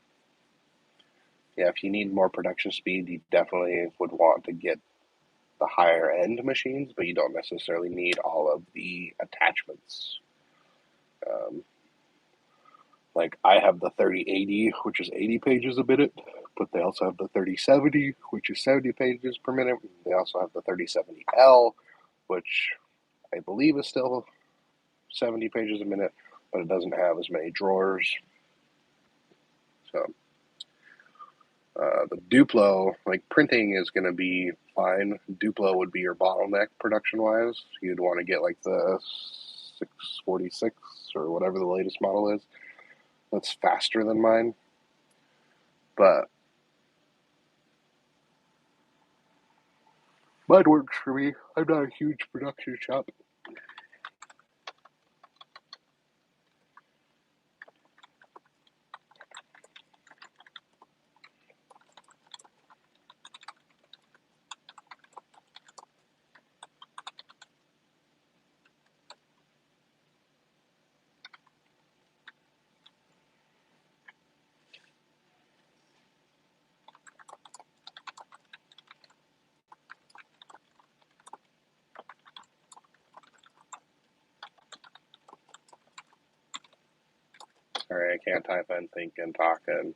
yeah, if you need more production speed, you definitely would want to get the higher end machines, but you don't necessarily need all of the attachments. Um, like I have the 3080, which is 80 pages a minute, but they also have the 3070, which is 70 pages per minute. They also have the 3070L, which I believe is still 70 pages a minute, but it doesn't have as many drawers. So the Duplo, like printing is going to be fine. Duplo would be your bottleneck production wise. You'd want to get like the 646 or whatever the latest model is. That's faster than mine. But mine works for me. I'm not a huge production shop. Sorry, I can't type and think and talk. And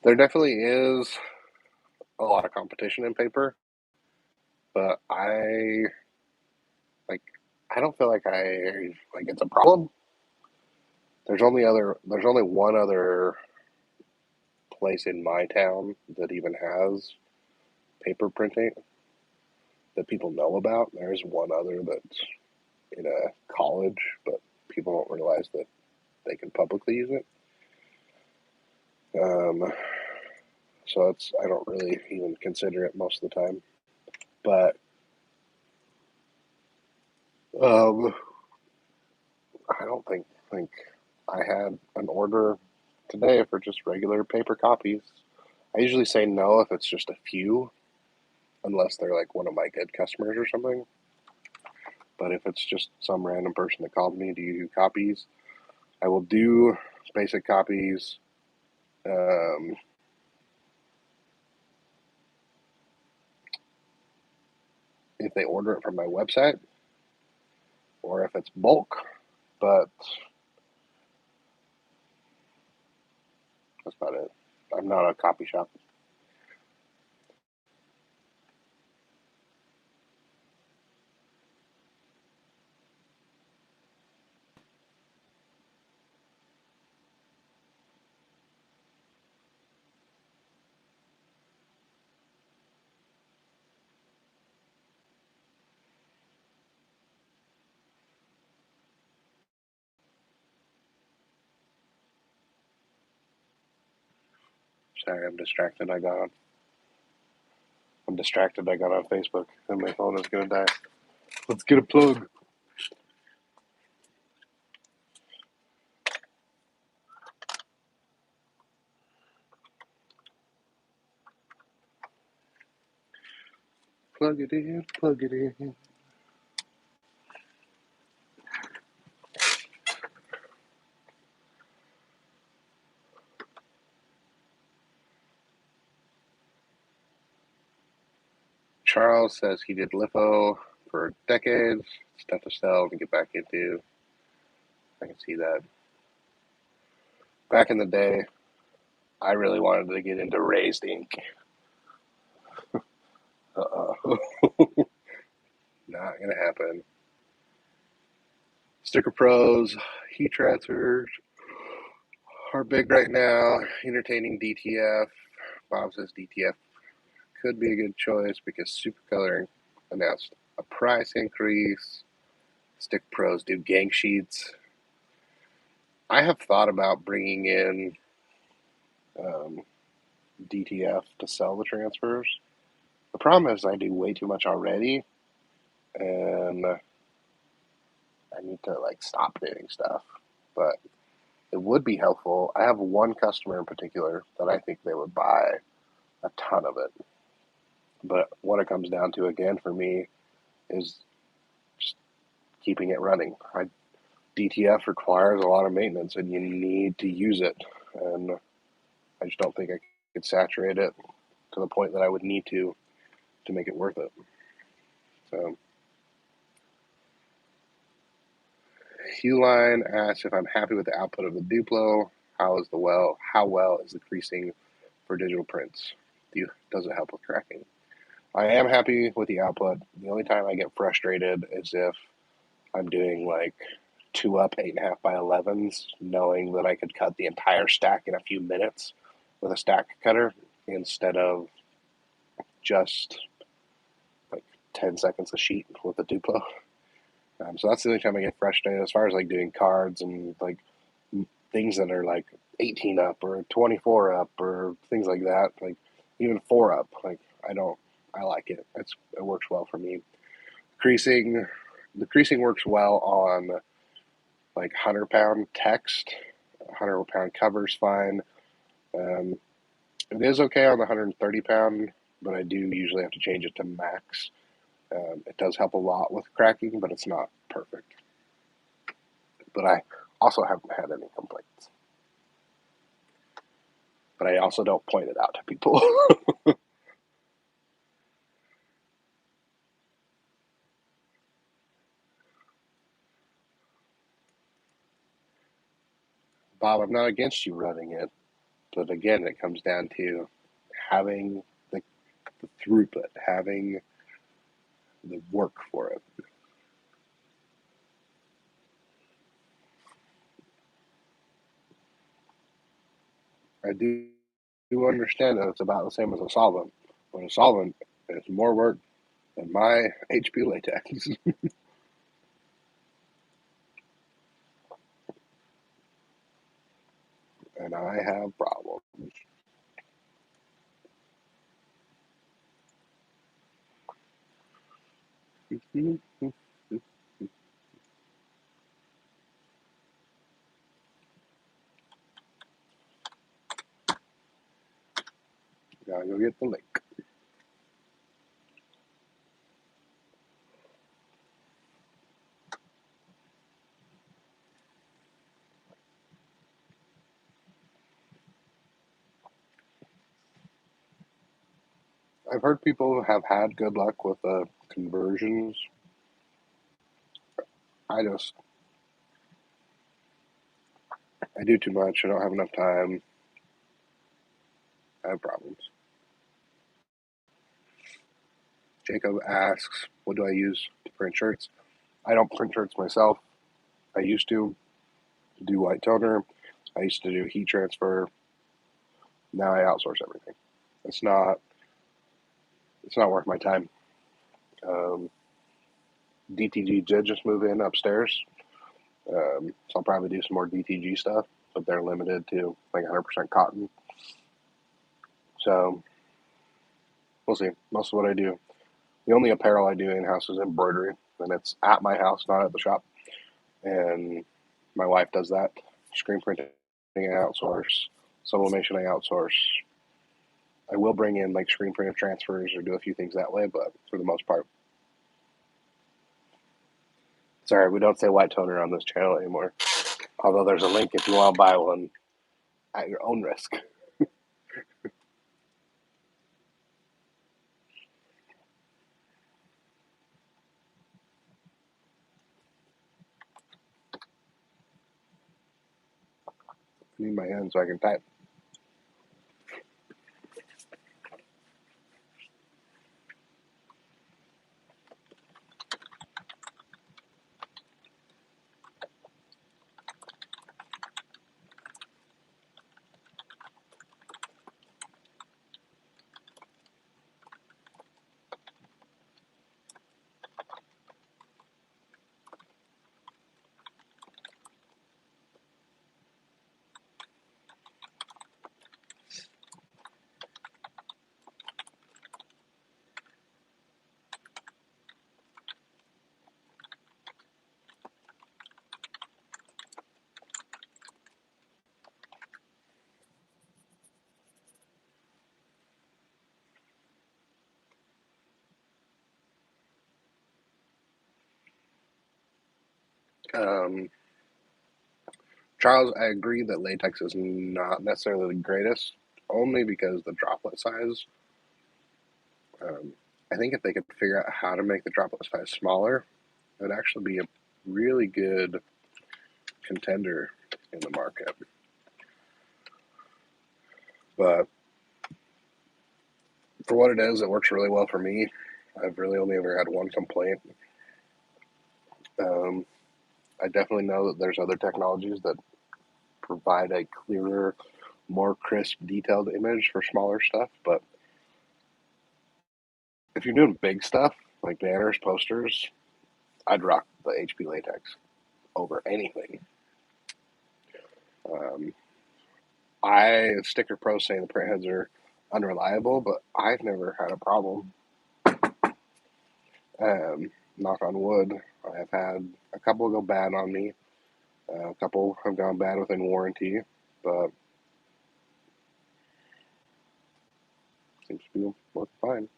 there definitely is a lot of competition in paper, but like I don't feel like it's a problem. There's only one other place in my town that even has paper printing that people know about. There's one other that's in a college, but people don't realize that they can publicly use it. So I don't really even consider it most of the time. But um, I don't think I had an order today for just regular paper copies. I usually say no if it's just a few, unless they're like one of my good customers or something. But if it's just some random person that calls me, do you do copies? I will do basic copies. Um, if they order it from my website or if it's bulk, but that's about it. I'm not a copy shop. Sorry, I'm distracted. I got on Facebook and my phone is gonna die. Let's get a plug. Plug it in. Plug it in. Charles says he did litho for decades. It's tough to sell and get back into. I can see that. Back in the day, I really wanted to get into raised ink. Not gonna happen. Sticker pros, heat transfers are big right now. Entertaining DTF. Bob says DTF could be a good choice because Supercoloring announced a price increase. Stick pros do gang sheets. I have thought about bringing in DTF to sell the transfers. The problem is I do way too much already, and I need to like stop doing stuff. But it would be helpful. I have one customer in particular that I think they would buy a ton of it. But what it comes down to again for me is just keeping it running. DTF requires a lot of maintenance, and you need to use it. And I just don't think I could saturate it to the point that I would need to make it worth it. So, Hewline asks if I'm happy with the output of the Duplo. How well is the creasing for digital prints? Does it help with cracking? I am happy with the output. The only time I get frustrated is if I'm doing like 2-up 8.5 by 11s, knowing that I could cut the entire stack in a few minutes with a stack cutter instead of just like 10 seconds a sheet with a Duplo. So that's the only time I get frustrated as far as like doing cards and like things that are like 18 up or 24 up or things like that. Like even 4 up. Like I like it. It works well for me. The creasing works well on like 100-pound text. 100-pound cover's fine. It is okay on the 130-pound, but I do usually have to change it to max. It does help a lot with cracking, but it's not perfect. But I also haven't had any complaints. But I also don't point it out to people. Bob, I'm not against you running it, but again, it comes down to having the throughput, having the work for it. I do understand that it's about the same as a solvent, but a solvent is more work than my HP latex. And I have problems. Gotta go get the link. I've heard people have had good luck with the conversions. I just, I do too much. I don't have enough time. I have problems. Jacob asks, what do I use to print shirts? I don't print shirts myself. I used to do white toner. I used to do heat transfer. Now I outsource everything. It's not worth my time. DTG did just move in upstairs, so I'll probably do some more DTG stuff, but they're limited to like 100% cotton. So we'll see. Most of what I do, the only apparel I do in-house is embroidery, and it's at my house, not at the shop. And my wife does that. Screen printing I outsource. Sublimation I outsource. I will bring in like screen printed transfers or do a few things that way, but for the most part, sorry, we don't say white toner on this channel anymore. Although there's a link if you want to buy one at your own risk. I need my hand so I can type. Charles, I agree that latex is not necessarily the greatest, only because the droplet size. I think if they could figure out how to make the droplet size smaller, it would actually be a really good contender in the market. But for what it is, it works really well for me. I've really only ever had one complaint. I definitely know that there's other technologies that provide a clearer, more crisp, detailed image for smaller stuff. But if you're doing big stuff like banners, posters, I'd rock the HP latex over anything. Um, I sticker pros saying the printheads are unreliable, but I've never had a problem. Knock on wood. I've had a couple go bad on me. A couple have gone bad within warranty, but seems to be working fine.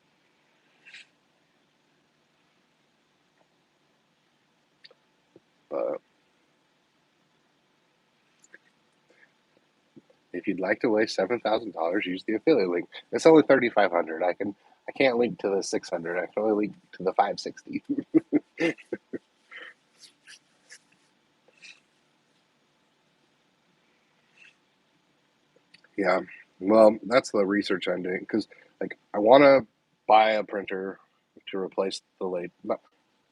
But if you'd like to waste $7,000, use the affiliate link. It's only $3,500. I can't link to the 600. I can only link to the 560. Yeah. Well, that's the research I'm doing because, like, I want to buy a printer to replace the late. No,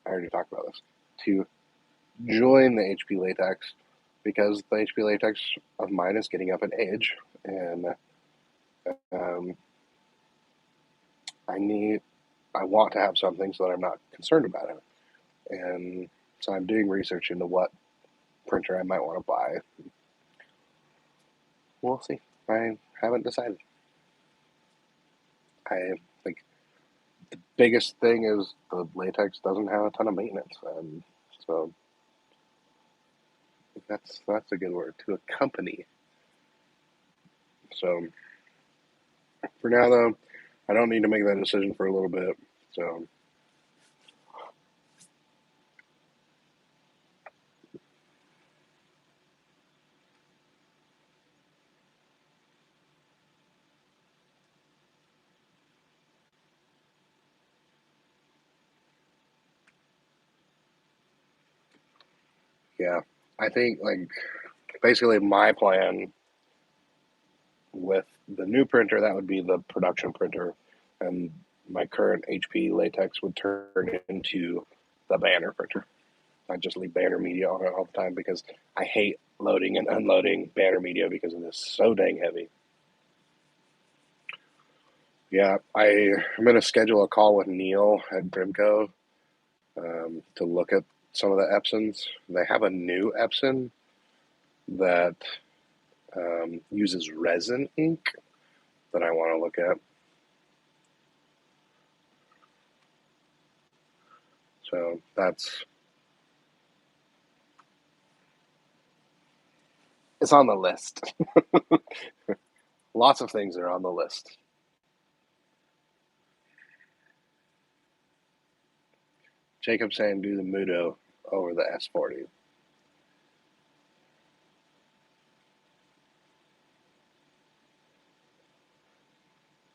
I already talked about this. To join the HP latex because the HP latex of mine is getting up in age, and um, I want to have something so that I'm not concerned about it, and so I'm doing research into what printer I might want to buy. We'll see. I haven't decided. I think the biggest thing is the latex doesn't have a ton of maintenance, and so that's a good word to accompany. So for now, though, I don't need to make that decision for a little bit. So yeah, I think like basically my plan with the new printer, that would be the production printer, and my current HP latex would turn into the banner printer. I just leave banner media on it all the time because I hate loading and unloading banner media because it is so dang heavy. Yeah, I'm going to schedule a call with Neil at Brimco to look at some of the Epsons. They have a new Epson that uses resin ink that I want to look at. So it's on the list. Lots of things are on the list. Jacob saying do the Mudo over the S40.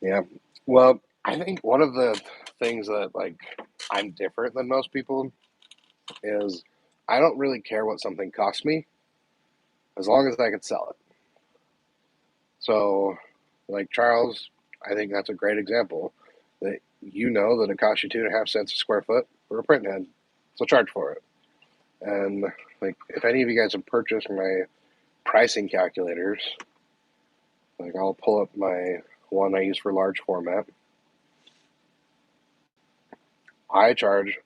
Yeah. Well, I think one of the things that like I'm different than most people is I don't really care what something costs me as long as I can sell it. So, like Charles, I think that's a great example that you know that it costs you 2.5 cents a square foot for a print head, so charge for it. And like, if any of you guys have purchased my pricing calculators, like I'll pull up my one I use for large format. I charge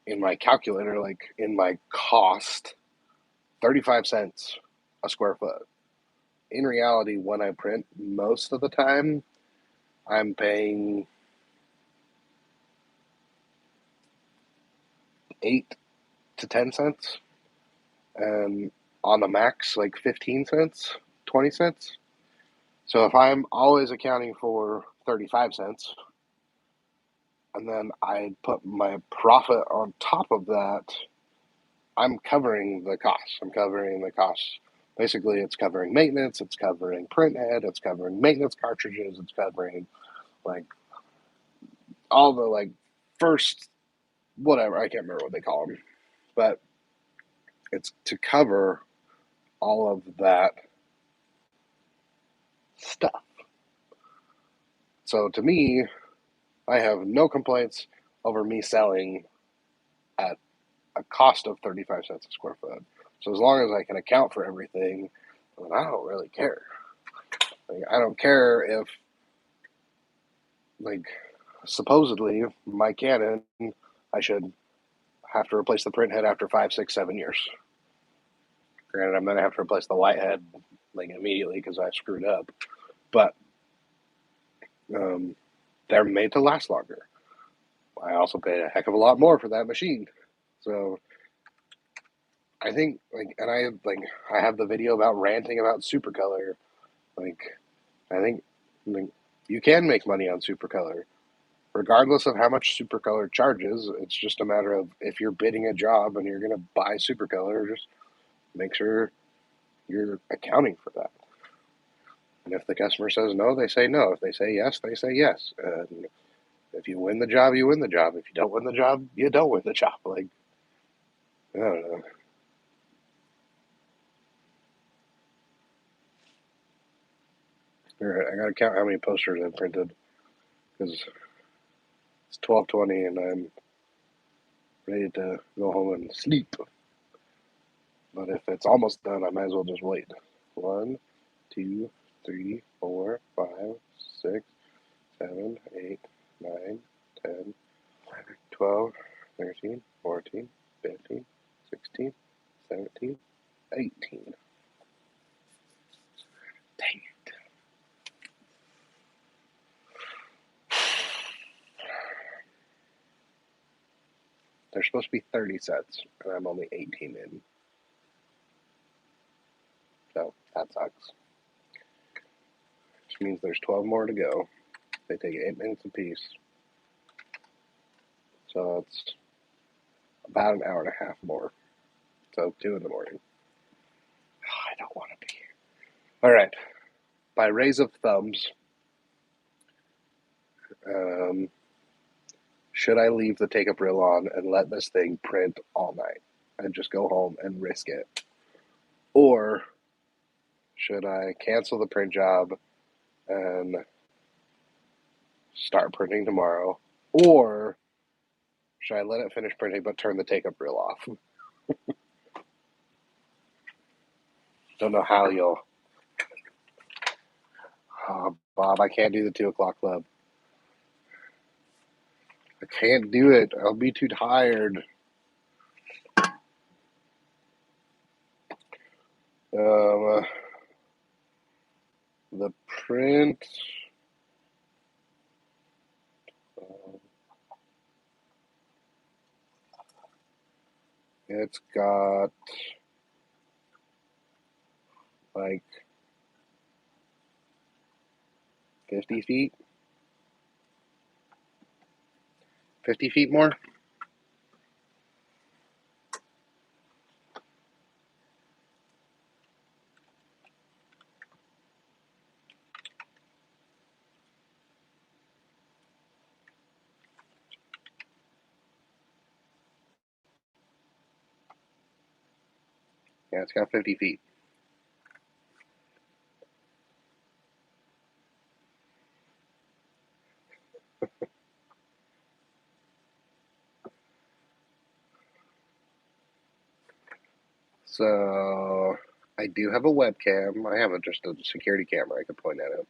in my calculator, like in my cost, 35 cents a square foot. In reality, when I print, most of the time, I'm paying 8 to 10 cents, and on the max, like 15 cents, 20 cents. So if I'm always accounting for 35 cents, and then I put my profit on top of that, I'm covering the costs. I'm covering the costs. Basically, it's covering maintenance, it's covering print head, it's covering maintenance cartridges, it's covering like all the like first whatever, I can't remember what they call them, but it's to cover all of that stuff. So to me, I have no complaints over me selling at a cost of 35 cents a square foot. So as long as I can account for everything, then I don't really care. Like, I don't care if, like, supposedly my Canon, I should have to replace the print head after 5, 6, 7 years. Granted, I'm going to have to replace the white head like immediately because I screwed up, but they're made to last longer. I also paid a heck of a lot more for that machine, so I think and I have the video about ranting about Supercolor. I think you can make money on Supercolor, regardless of how much Supercolor charges. It's just a matter of if you're bidding a job and you're going to buy Supercolor, just make sure you're accounting for that. And if the customer says no, they say no. If they say yes, they say yes. And if you win the job, you win the job. If you don't win the job, you don't win the job. Like, I don't know. All right, I gotta count how many posters I've printed because it's 12:20 and I'm ready to go home and sleep. But if it's almost done, I might as well just wait. 1, 2, 3, 4, 5, 6, 7, 8, 9, 10, 12, 13, 14, 15, 16, 17, 18. Dang it. There's supposed to be 30 sets, and I'm only 18 in. So that sucks. Which means there's 12 more to go. They take 8 minutes apiece. So it's about an hour and a half more. So 2 in the morning. I don't want to be here. All right. By raise of thumbs, should I leave the take-up reel on and let this thing print all night and just go home and risk it? Or should I cancel the print job and start printing tomorrow? Or should I let it finish printing but turn the take-up reel off? Don't know how you'll... Oh, Bob, I can't do the 2 o'clock club. I can't do it. I'll be too tired. The print... it's got like 50 feet. 50 feet more? Yeah, it's got 50 feet. So I do have a webcam. I have just a security camera I can point at it.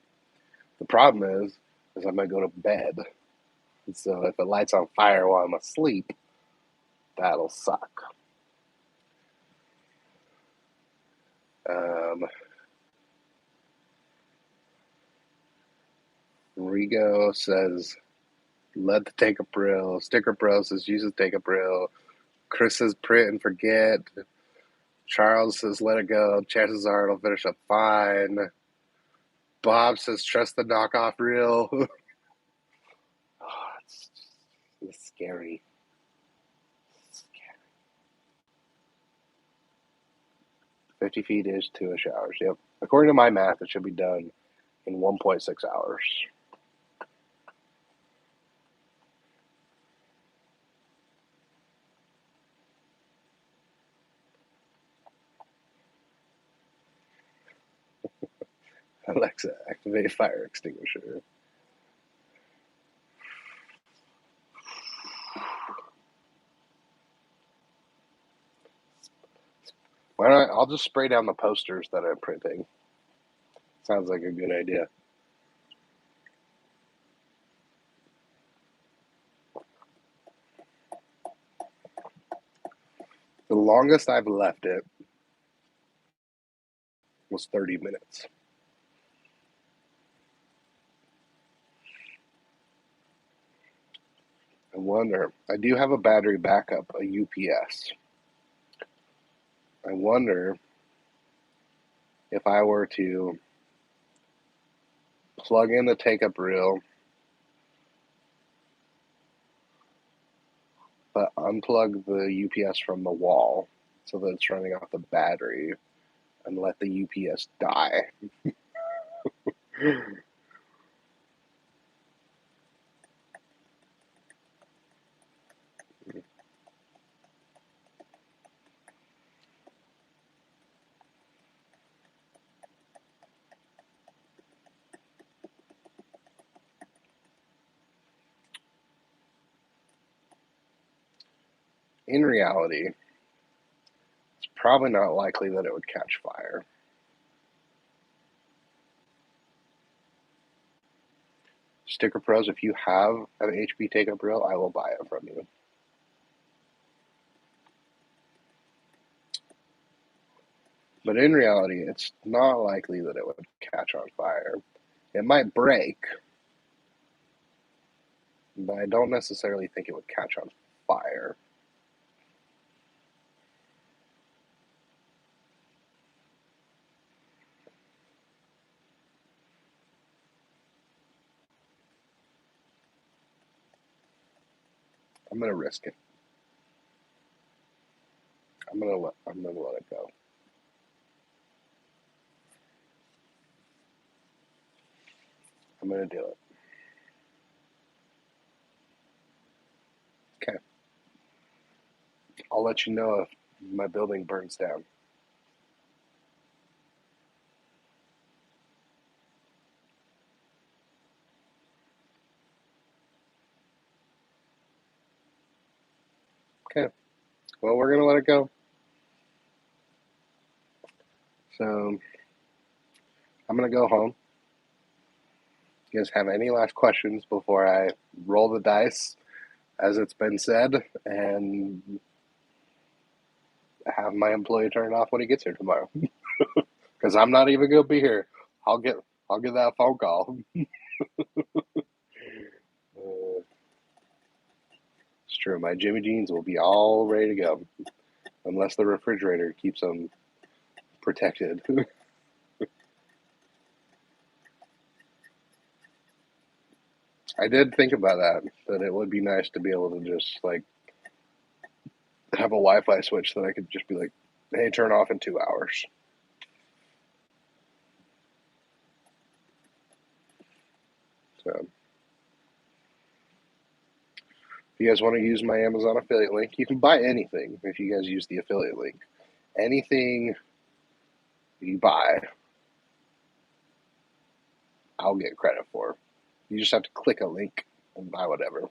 The problem is I'm gonna go to bed. So if it lights on fire while I'm asleep, that'll suck. Rigo says, let the take a brill. Sticker Bro says, use the take a brill. Chris says, print and forget. Charles says, let it go. Chances are it'll finish up fine. Bob says, trust the knockoff reel. It's scary. 50 feet is 2-ish hours. Yep. According to my math, it should be done in 1.6 hours. Alexa, activate fire extinguisher. Why not? I'll just spray down the posters that I'm printing. Sounds like a good idea. The longest I've left it was 30 minutes. I wonder, I do have a battery backup, a UPS. I wonder if I were to plug in the take-up reel, but unplug the UPS from the wall so that it's running off the battery and let the UPS die. In reality, it's probably not likely that it would catch fire. Sticker Pros, if you have an HP take-up reel, I will buy it from you. But in reality, it's not likely that it would catch on fire. It might break, but I don't necessarily think it would catch on fire. I'm gonna risk it. I'm gonna let it go. I'm gonna do it. Okay. I'll let you know if my building burns down. Okay. Well, we're gonna let it go. So I'm gonna go home. You guys have any last questions before I roll the dice, as it's been said, and have my employee turn it off when he gets here tomorrow? Because I'm not even gonna be here. I'll get that phone call. It's true. My Jimmy Jeans will be all ready to go, unless the refrigerator keeps them protected. I did think about that it would be nice to be able to just like have a Wi-Fi switch that I could just be like, hey, turn off in 2 hours. So if you guys want to use my Amazon affiliate link, you can buy anything if you guys use the affiliate link. Anything you buy, I'll get credit for. You just have to click a link and buy whatever.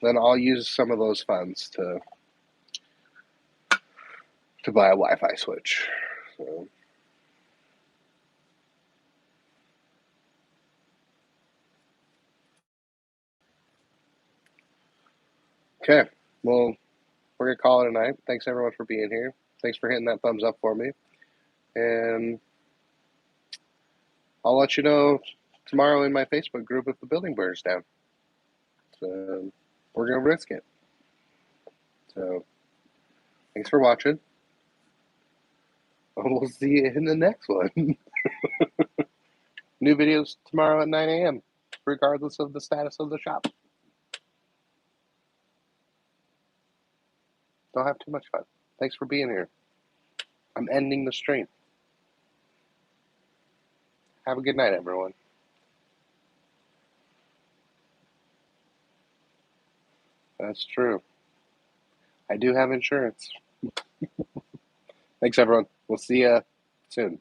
Then I'll use some of those funds to buy a Wi-Fi switch. So, okay, well, we're gonna call it a night. Thanks everyone for being here. Thanks for hitting that thumbs up for me, and I'll let you know tomorrow in my Facebook group if the building burns down. So we're gonna risk it. So thanks for watching. We'll see you in the next one. New videos tomorrow at 9 a.m., regardless of the status of the shop. Don't have too much fun. Thanks for being here. I'm ending the stream. Have a good night, everyone. That's true. I do have insurance. Thanks, everyone. We'll see you soon.